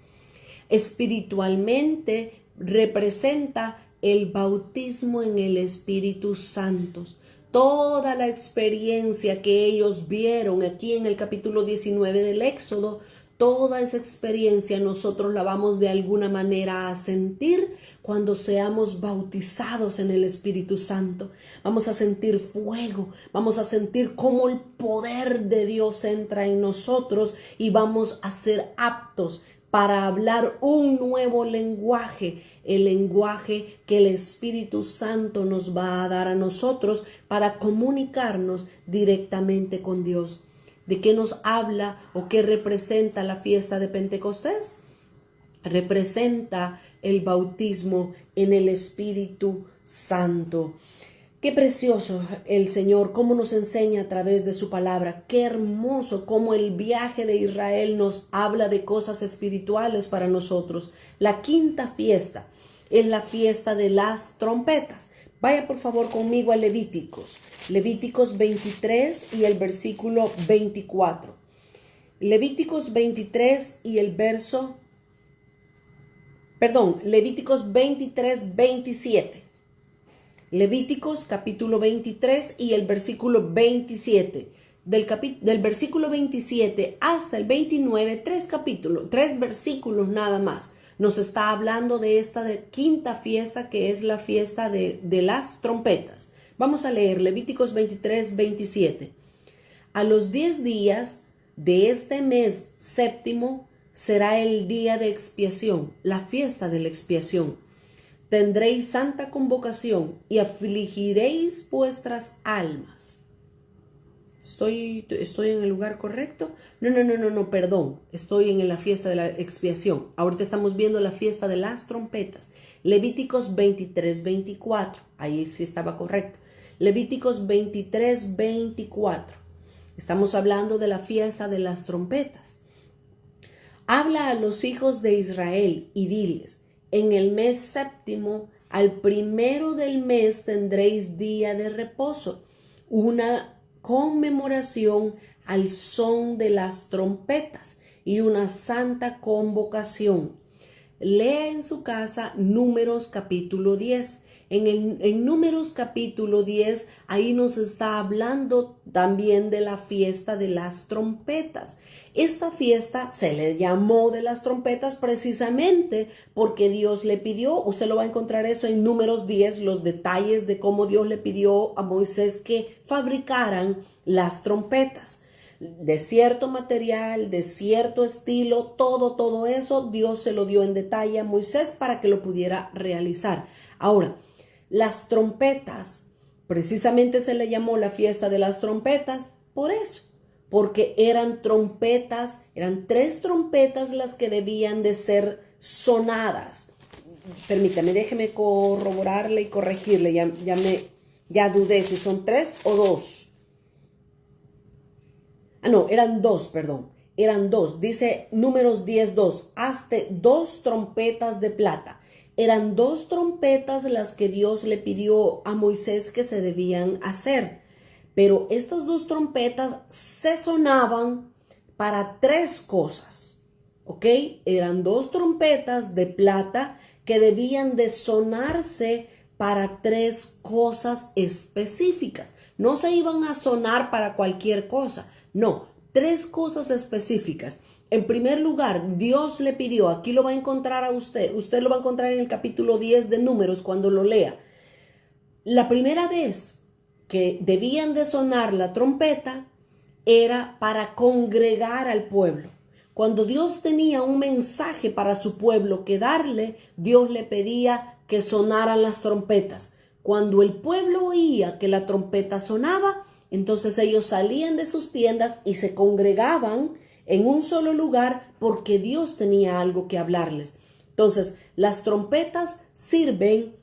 Espiritualmente representa el bautismo en el Espíritu Santo. Toda la experiencia que ellos vieron aquí en el capítulo 19 del Éxodo, toda esa experiencia nosotros la vamos de alguna manera a sentir cuando seamos bautizados en el Espíritu Santo. Vamos a sentir fuego, vamos a sentir cómo el poder de Dios entra en nosotros y vamos a ser aptos para hablar un nuevo lenguaje, el lenguaje que el Espíritu Santo nos va a dar a nosotros para comunicarnos directamente con Dios. ¿De qué nos habla o qué representa la fiesta de Pentecostés? Representa el bautismo en el Espíritu Santo. Qué precioso el Señor, cómo nos enseña a través de su palabra. Qué hermoso cómo el viaje de Israel nos habla de cosas espirituales para nosotros. La quinta fiesta es la fiesta de las trompetas. Vaya por favor conmigo a Levíticos. Levíticos 23 y el versículo 24. Levíticos 23 y el verso... Levíticos 23, 27. Levíticos capítulo 23 y el versículo 27. Del versículo 27 hasta el 29, 3 versículos nada más. Nos está hablando de esta quinta fiesta que es la fiesta de las trompetas. Vamos a leer Levíticos 23, 27. A los 10 días de este mes séptimo será el día de expiación, la fiesta de la expiación. Tendréis santa convocación y afligiréis vuestras almas. ¿Estoy en el lugar correcto? No, perdón. Estoy en la fiesta de la expiación. Ahorita estamos viendo la fiesta de las trompetas. Levíticos 23, 24. Ahí sí estaba correcto. Levíticos 23, 24. Estamos hablando de la fiesta de las trompetas. Habla a los hijos de Israel y diles: en el mes séptimo, al primero del mes tendréis día de reposo, una conmemoración al son de las trompetas y una santa convocación. Lea en su casa Números capítulo 10. En Números capítulo 10, ahí nos está hablando también de la fiesta de las trompetas. Esta fiesta se le llamó de las trompetas precisamente porque Dios le pidió, usted lo va a encontrar eso en Números 10, los detalles de cómo Dios le pidió a Moisés que fabricaran las trompetas. De cierto material, de cierto estilo, todo eso Dios se lo dio en detalle a Moisés para que lo pudiera realizar. Ahora, las trompetas, precisamente se le llamó la fiesta de las trompetas por eso, porque eran trompetas, eran 3 trompetas las que debían de ser sonadas. Permítame, déjeme corroborarle y corregirle, ya dudé si son 3 o 2. No, eran 2, perdón. Eran 2. Dice Números 10:2. Hazte 2 trompetas de plata. Eran 2 trompetas las que Dios le pidió a Moisés que se debían hacer. Pero estas 2 trompetas se sonaban para 3 cosas. ¿Ok? Eran 2 trompetas de plata que debían de sonarse para 3 cosas específicas. No se iban a sonar para cualquier cosa. No, 3 cosas específicas. En primer lugar, Dios le pidió, aquí lo va a encontrar a usted lo va a encontrar en el capítulo 10 de Números cuando lo lea. La primera vez que debían de sonar la trompeta era para congregar al pueblo. Cuando Dios tenía un mensaje para su pueblo que darle, Dios le pedía que sonaran las trompetas. Cuando el pueblo oía que la trompeta sonaba, entonces ellos salían de sus tiendas y se congregaban en un solo lugar porque Dios tenía algo que hablarles. Entonces, las trompetas sirven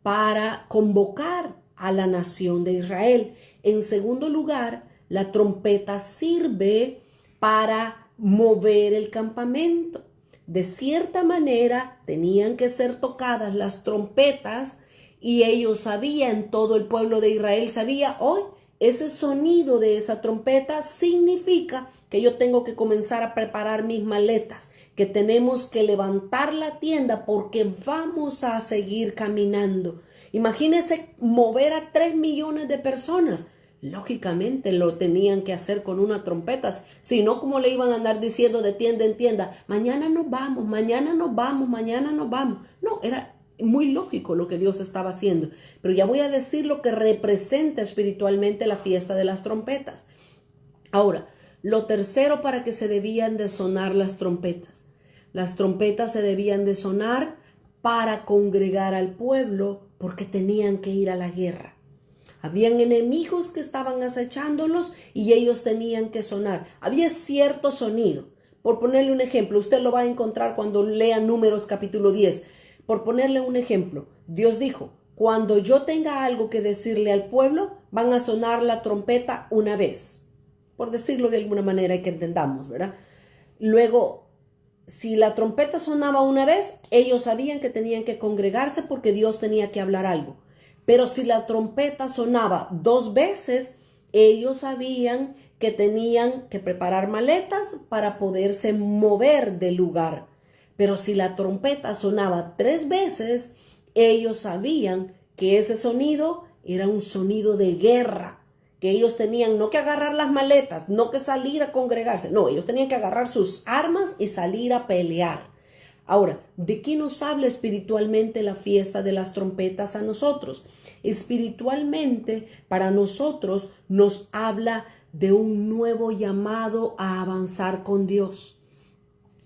para convocar a la nación de Israel. En segundo lugar, la trompeta sirve para mover el campamento. De cierta manera, tenían que ser tocadas las trompetas y ellos sabían, todo el pueblo de Israel sabía, hoy ese sonido de esa trompeta significa que yo tengo que comenzar a preparar mis maletas, que tenemos que levantar la tienda porque vamos a seguir caminando. Imagínense mover a 3 millones de personas. Lógicamente lo tenían que hacer con una trompeta, si no, como le iban a andar diciendo de tienda en tienda, mañana nos vamos, mañana nos vamos, mañana nos vamos. No, era muy lógico lo que Dios estaba haciendo, pero ya voy a decir lo que representa espiritualmente la fiesta de las trompetas. Ahora, lo tercero para que se debían de sonar las trompetas. Las trompetas se debían de sonar para congregar al pueblo porque tenían que ir a la guerra. Habían enemigos que estaban acechándolos y ellos tenían que sonar. Había cierto sonido. Por ponerle un ejemplo, usted lo va a encontrar cuando lea Números capítulo 10. Por ponerle un ejemplo, Dios dijo, cuando yo tenga algo que decirle al pueblo, van a sonar la trompeta una vez. Por decirlo de alguna manera y que entendamos, ¿verdad? Luego, si la trompeta sonaba una vez, ellos sabían que tenían que congregarse porque Dios tenía que hablar algo. Pero si la trompeta sonaba 2 veces, ellos sabían que tenían que preparar maletas para poderse mover del lugar. Pero si la trompeta sonaba 3 veces, ellos sabían que ese sonido era un sonido de guerra, que ellos tenían no que agarrar las maletas, no que salir a congregarse, no, ellos tenían que agarrar sus armas y salir a pelear. Ahora, ¿de qué nos habla espiritualmente la fiesta de las trompetas a nosotros? Espiritualmente, para nosotros, nos habla de un nuevo llamado a avanzar con Dios.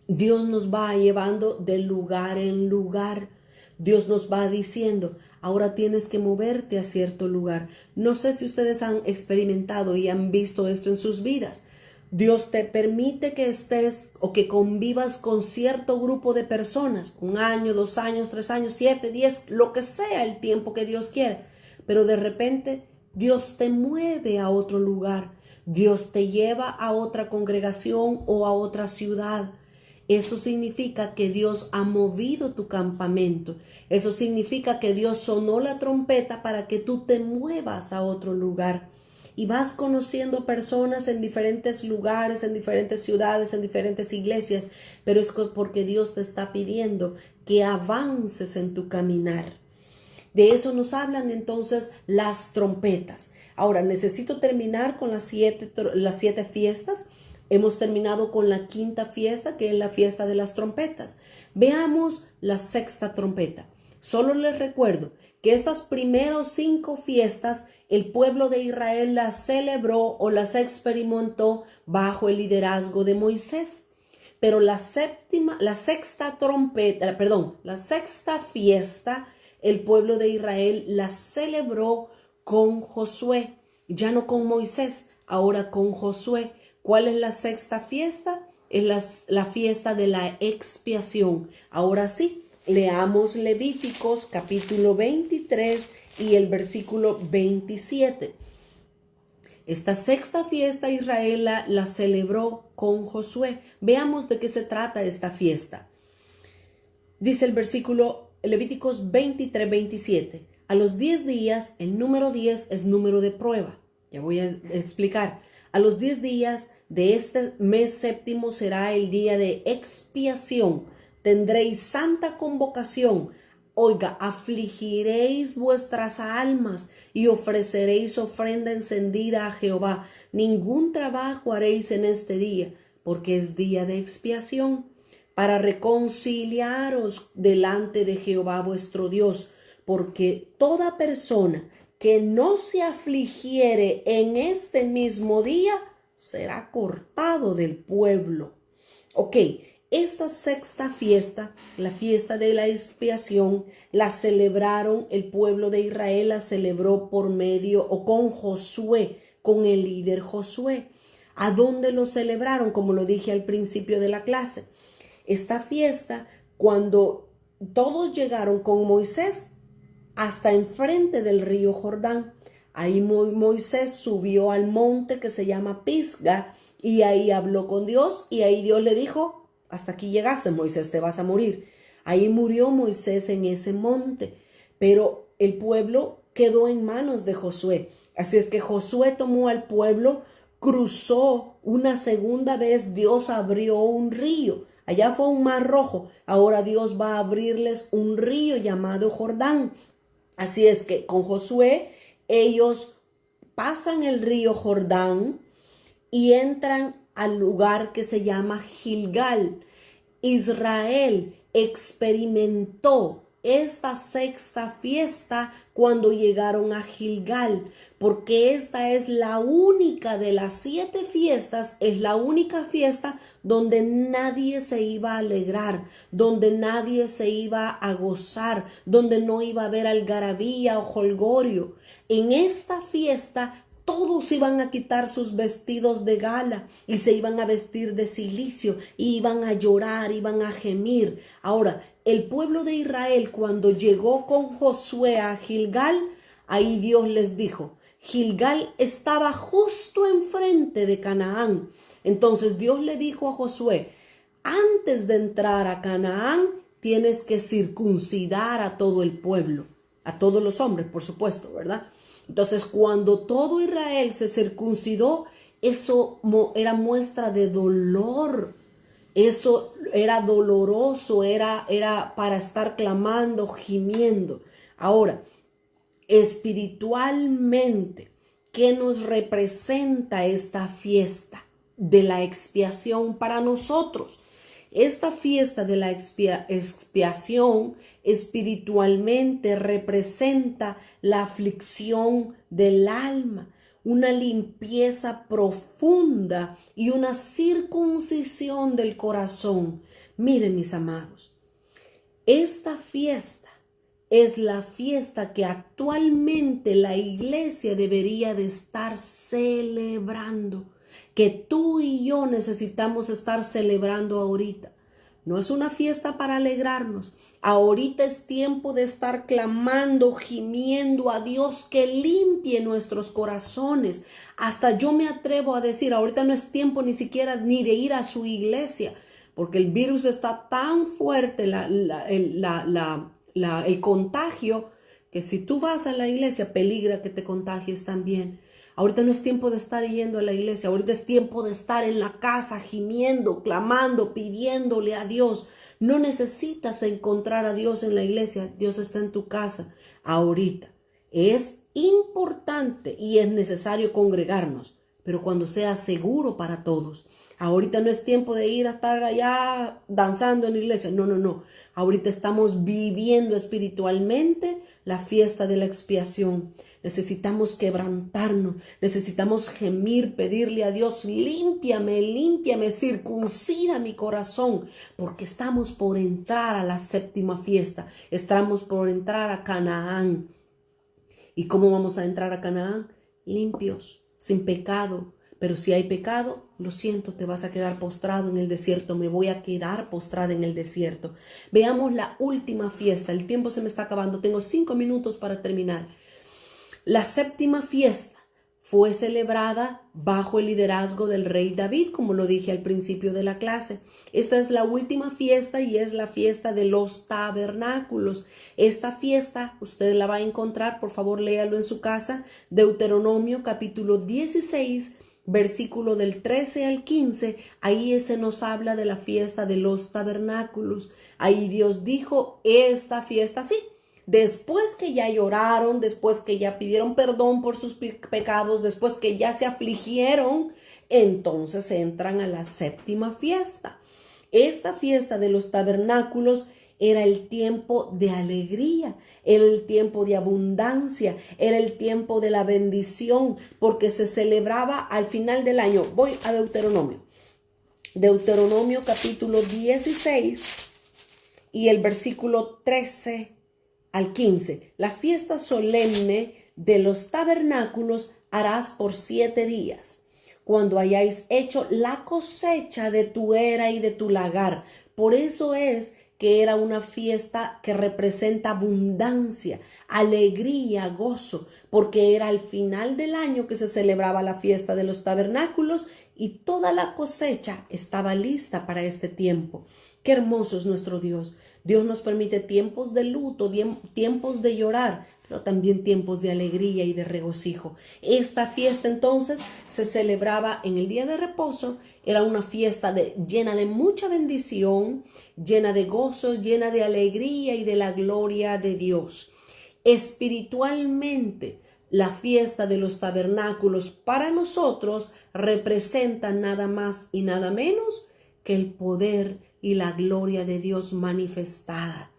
Dios nos va llevando de lugar en lugar. Dios nos va diciendo, ahora tienes que moverte a cierto lugar. No sé si ustedes han experimentado y han visto esto en sus vidas. Dios te permite que estés o que convivas con cierto grupo de personas, 1 año, 2 años, 3 años, 7, 10, lo que sea el tiempo que Dios quiera. Pero de repente Dios te mueve a otro lugar. Dios te lleva a otra congregación o a otra ciudad. Eso significa que Dios ha movido tu campamento. Eso significa que Dios sonó la trompeta para que tú te muevas a otro lugar. Y vas conociendo personas en diferentes lugares, en diferentes ciudades, en diferentes iglesias. Pero es porque Dios te está pidiendo que avances en tu caminar. De eso nos hablan entonces las trompetas. Ahora, necesito terminar con las siete fiestas. Hemos terminado con la quinta fiesta, que es la fiesta de las trompetas. Veamos la sexta trompeta. Solo les recuerdo que estas primeras 5 fiestas el pueblo de Israel las celebró o las experimentó bajo el liderazgo de Moisés. Pero la sexta fiesta, el pueblo de Israel la celebró con Josué, ya no con Moisés, ahora con Josué. ¿Cuál es la sexta fiesta? Es la fiesta de la expiación. Ahora sí, leamos Levíticos capítulo 23 y el versículo 27. Esta sexta fiesta Israel la celebró con Josué. Veamos de qué se trata esta fiesta. Dice el versículo Levíticos 23, 27. A los 10 días, el número 10 es número de prueba. Ya voy a explicar. A los 10 días de este mes séptimo será el día de expiación. Tendréis santa convocación. Oiga, afligiréis vuestras almas y ofreceréis ofrenda encendida a Jehová. Ningún trabajo haréis en este día, porque es día de expiación, para reconciliaros delante de Jehová vuestro Dios, porque toda persona que no se afligiere en este mismo día será cortado del pueblo. Ok. Esta sexta fiesta, la fiesta de la expiación, la celebraron el pueblo de Israel, la celebró por medio o con Josué, con el líder Josué. ¿A dónde lo celebraron? Como lo dije al principio de la clase. Esta fiesta, cuando todos llegaron con Moisés hasta enfrente del río Jordán, ahí Moisés subió al monte que se llama Pisga y ahí habló con Dios y ahí Dios le dijo: hasta aquí llegaste, Moisés, te vas a morir. Ahí murió Moisés en ese monte, pero el pueblo quedó en manos de Josué. Así es que Josué tomó al pueblo, cruzó una segunda vez, Dios abrió un río. Allá fue un mar rojo, ahora Dios va a abrirles un río llamado Jordán. Así es que con Josué ellos pasan el río Jordán y entran al lugar que se llama Gilgal. Israel experimentó esta sexta fiesta cuando llegaron a Gilgal, porque esta es la única de las 7 fiestas, es la única fiesta donde nadie se iba a alegrar, donde nadie se iba a gozar, donde no iba a haber algarabía o jolgorio. En esta fiesta todos iban a quitar sus vestidos de gala y se iban a vestir de cilicio, y iban a llorar, iban a gemir. Ahora, el pueblo de Israel, cuando llegó con Josué a Gilgal, ahí Dios les dijo: Gilgal estaba justo enfrente de Canaán. Entonces Dios le dijo a Josué: antes de entrar a Canaán, tienes que circuncidar a todo el pueblo, a todos los hombres, por supuesto, ¿verdad? Entonces, cuando todo Israel se circuncidó, eso era muestra de dolor. Eso era doloroso, era para estar clamando, gimiendo. Ahora, espiritualmente, ¿qué nos representa esta fiesta de la expiación para nosotros? Esta fiesta de la expiación espiritualmente representa la aflicción del alma, una limpieza profunda y una circuncisión del corazón. Miren, mis amados, esta fiesta es la fiesta que actualmente la iglesia debería de estar celebrando, que tú y yo necesitamos estar celebrando ahorita. No es una fiesta para alegrarnos. Ahorita es tiempo de estar clamando, gimiendo a Dios que limpie nuestros corazones. Hasta yo me atrevo a decir, ahorita no es tiempo ni siquiera ni de ir a su iglesia, porque el virus está tan fuerte, el contagio, que si tú vas a la iglesia, peligra que te contagies también. Ahorita no es tiempo de estar yendo a la iglesia. Ahorita es tiempo de estar en la casa gimiendo, clamando, pidiéndole a Dios. No necesitas encontrar a Dios en la iglesia. Dios está en tu casa ahorita. Es importante y es necesario congregarnos, pero cuando sea seguro para todos. Ahorita no es tiempo de ir a estar allá danzando en la iglesia. No, no, no. Ahorita estamos viviendo espiritualmente la fiesta de la expiación. Necesitamos quebrantarnos, necesitamos gemir, pedirle a Dios, límpiame, límpiame, circuncida mi corazón, porque estamos por entrar a la séptima fiesta, estamos por entrar a Canaán. ¿Y cómo vamos a entrar a Canaán? Limpios, sin pecado. Pero si hay pecado, lo siento, te vas a quedar postrado en el desierto. Me voy a quedar postrada en el desierto. Veamos la última fiesta. El tiempo se me está acabando. Tengo 5 minutos para terminar. La séptima fiesta fue celebrada bajo el liderazgo del rey David, como lo dije al principio de la clase. Esta es la última fiesta y es la fiesta de los tabernáculos. Esta fiesta usted la va a encontrar, por favor léalo en su casa, Deuteronomio capítulo 16, versículo del 13 al 15, ahí se nos habla de la fiesta de los tabernáculos. Ahí Dios dijo, esta fiesta sí. Después que ya lloraron, después que ya pidieron perdón por sus pecados, después que ya se afligieron, entonces entran a la séptima fiesta. Esta fiesta de los tabernáculos era el tiempo de alegría, era el tiempo de abundancia, era el tiempo de la bendición, porque se celebraba al final del año. Voy a Deuteronomio. Deuteronomio capítulo 16 y el versículo 13 al 15. La fiesta solemne de los tabernáculos harás por 7 días, cuando hayáis hecho la cosecha de tu era y de tu lagar. Por eso es que era una fiesta que representa abundancia, alegría, gozo, porque era al final del año que se celebraba la fiesta de los tabernáculos y toda la cosecha estaba lista para este tiempo. Qué hermoso es nuestro Dios. Dios nos permite tiempos de luto, tiempos de llorar, pero también tiempos de alegría y de regocijo. Esta fiesta entonces se celebraba en el día de reposo. Era una fiesta llena de mucha bendición, llena de gozo, llena de alegría y de la gloria de Dios. Espiritualmente, la fiesta de los tabernáculos para nosotros representa nada más y nada menos que el poder y la gloria de Dios manifestada.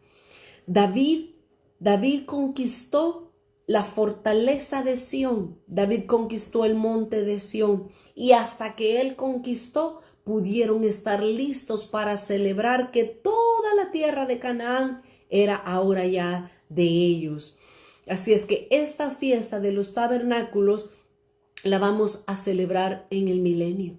David conquistó la fortaleza de Sión. David conquistó el monte de Sión. Y hasta que él conquistó, pudieron estar listos para celebrar que toda la tierra de Canaán era ahora ya de ellos. Así es que esta fiesta de los tabernáculos la vamos a celebrar en el milenio.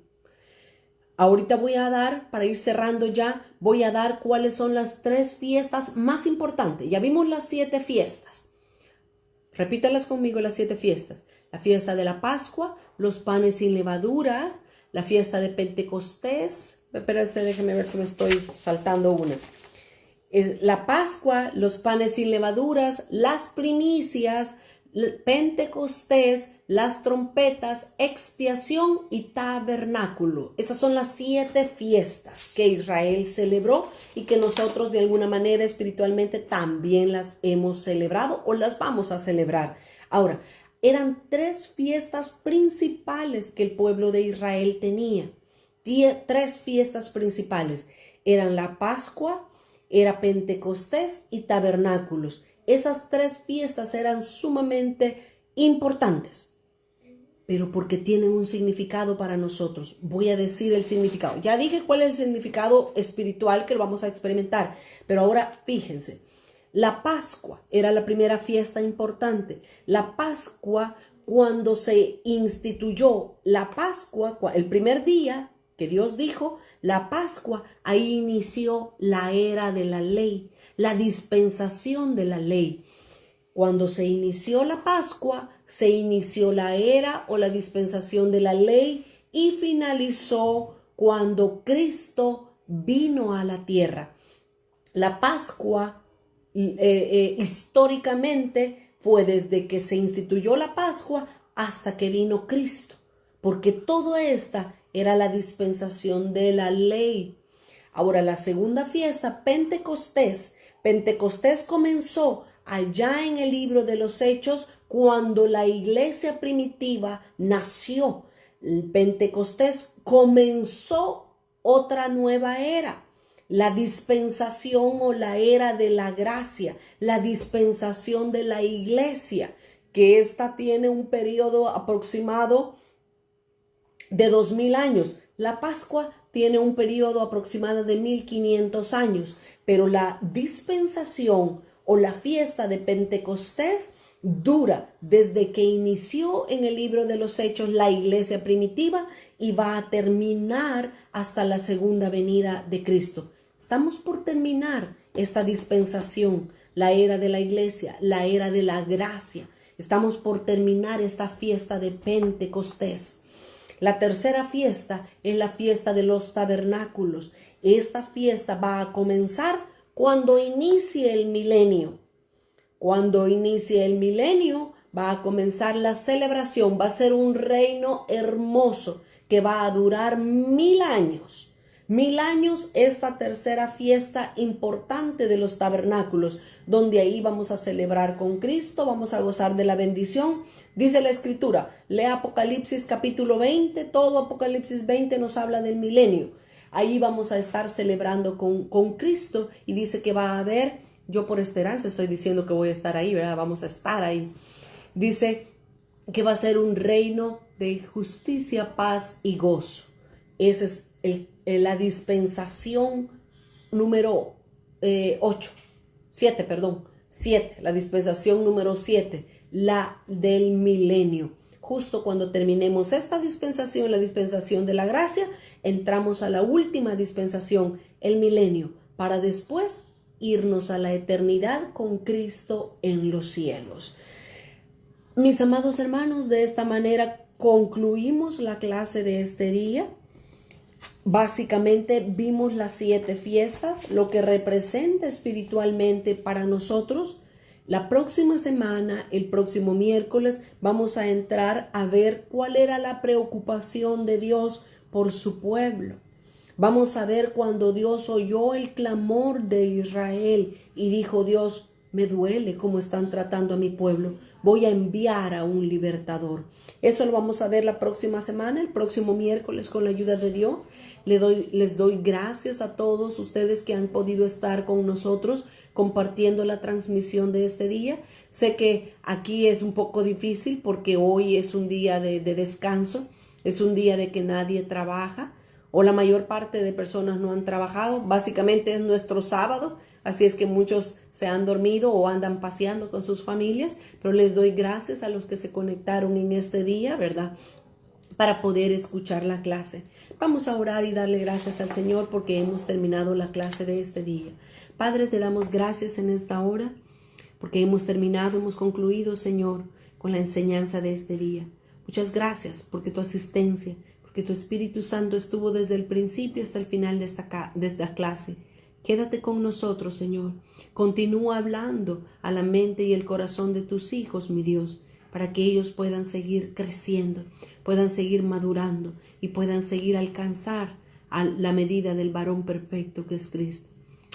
Ahorita voy a dar, para ir cerrando ya, voy a dar cuáles son las 3 fiestas más importantes. Ya vimos las 7 fiestas. Repítalas conmigo, las 7 fiestas. La fiesta de la Pascua, los panes sin levadura, la fiesta de Pentecostés. Espérense, déjenme ver si me estoy saltando una. La Pascua, los panes sin levaduras, las primicias, Pentecostés, las trompetas, expiación y tabernáculo. Esas son las 7 fiestas que Israel celebró y que nosotros de alguna manera espiritualmente también las hemos celebrado o las vamos a celebrar. Ahora, eran 3 fiestas principales que el pueblo de Israel tenía. 3 fiestas principales. Eran la Pascua, era Pentecostés y tabernáculos. Esas 3 fiestas eran sumamente importantes, pero porque tienen un significado para nosotros. Voy a decir el significado. Ya dije cuál es el significado espiritual que lo vamos a experimentar, pero ahora fíjense. La Pascua era la primera fiesta importante. La Pascua, cuando se instituyó la Pascua, el primer día que Dios dijo, la Pascua, ahí inició la era de la ley, la dispensación de la ley. Cuando se inició la Pascua, se inició la era o la dispensación de la ley y finalizó cuando Cristo vino a la tierra. La Pascua históricamente fue desde que se instituyó la Pascua hasta que vino Cristo, porque toda esta era la dispensación de la ley. Ahora, la segunda fiesta, Pentecostés. Pentecostés comenzó allá en el libro de los Hechos cuando la iglesia primitiva nació. El Pentecostés comenzó otra nueva era, la dispensación o la era de la gracia, la dispensación de la iglesia, que esta tiene un periodo aproximado de 2000 años. La Pascua tiene un periodo aproximado de 1500 años, pero la dispensación o la fiesta de Pentecostés dura desde que inició en el libro de los Hechos la iglesia primitiva y va a terminar hasta la segunda venida de Cristo. Estamos por terminar esta dispensación, la era de la iglesia, la era de la gracia. Estamos por terminar esta fiesta de Pentecostés. La tercera fiesta es la fiesta de los tabernáculos. Esta fiesta va a comenzar cuando inicie el milenio. Cuando inicie el milenio va a comenzar la celebración. Va a ser un reino hermoso que va a durar 1000 años. 1000 años, esta tercera fiesta importante de los tabernáculos, donde ahí vamos a celebrar con Cristo, vamos a gozar de la bendición. Dice la Escritura, lea Apocalipsis capítulo 20, todo Apocalipsis 20 nos habla del milenio. Ahí vamos a estar celebrando con Cristo y dice que va a haber, yo por esperanza estoy diciendo que voy a estar ahí, ¿verdad? Vamos a estar ahí. Dice que va a ser un reino de justicia, paz y gozo. Esa es la dispensación número 7, la dispensación número 7, la del milenio. Justo cuando terminemos esta dispensación, la dispensación de la gracia, entramos a la última dispensación, el milenio, para después irnos a la eternidad con Cristo en los cielos. Mis amados hermanos, de esta manera concluimos la clase de este día. Básicamente vimos las 7 fiestas, lo que representa espiritualmente para nosotros. La próxima semana, el próximo miércoles, vamos a entrar a ver cuál era la preocupación de Dios por su pueblo. Vamos a ver cuando Dios oyó el clamor de Israel y dijo: Dios, me duele cómo están tratando a mi pueblo. Voy a enviar a un libertador. Eso lo vamos a ver la próxima semana, el próximo miércoles, con la ayuda de Dios. Les doy gracias a todos ustedes que han podido estar con nosotros compartiendo la transmisión de este día. Sé que aquí es un poco difícil porque hoy es un día de descanso, es un día de que nadie trabaja o la mayor parte de personas no han trabajado. Básicamente es nuestro sábado. Así es que muchos se han dormido o andan paseando con sus familias, pero les doy gracias a los que se conectaron en este día, ¿verdad? Para poder escuchar la clase. Vamos a orar y darle gracias al Señor porque hemos terminado la clase de este día. Padre, te damos gracias en esta hora porque hemos terminado, hemos concluido, Señor, con la enseñanza de este día. Muchas gracias porque tu asistencia, porque tu Espíritu Santo estuvo desde el principio hasta el final de esta clase. Quédate con nosotros, Señor. Continúa hablando a la mente y el corazón de tus hijos, mi Dios, para que ellos puedan seguir creciendo, puedan seguir madurando y puedan seguir alcanzar a la medida del varón perfecto que es Cristo.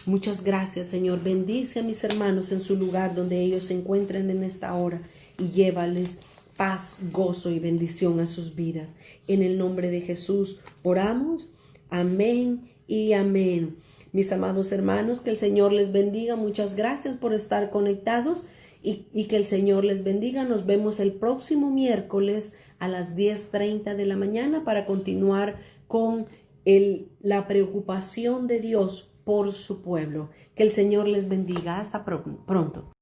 Muchas gracias, Señor. Bendice a mis hermanos en su lugar donde ellos se encuentren en esta hora y llévales paz, gozo y bendición a sus vidas. En el nombre de Jesús oramos. Amén y amén. Mis amados hermanos, que el Señor les bendiga. Muchas gracias por estar conectados y que el Señor les bendiga. Nos vemos el próximo miércoles a las 10:30 de la mañana para continuar con la preocupación de Dios por su pueblo. Que el Señor les bendiga. Hasta pronto.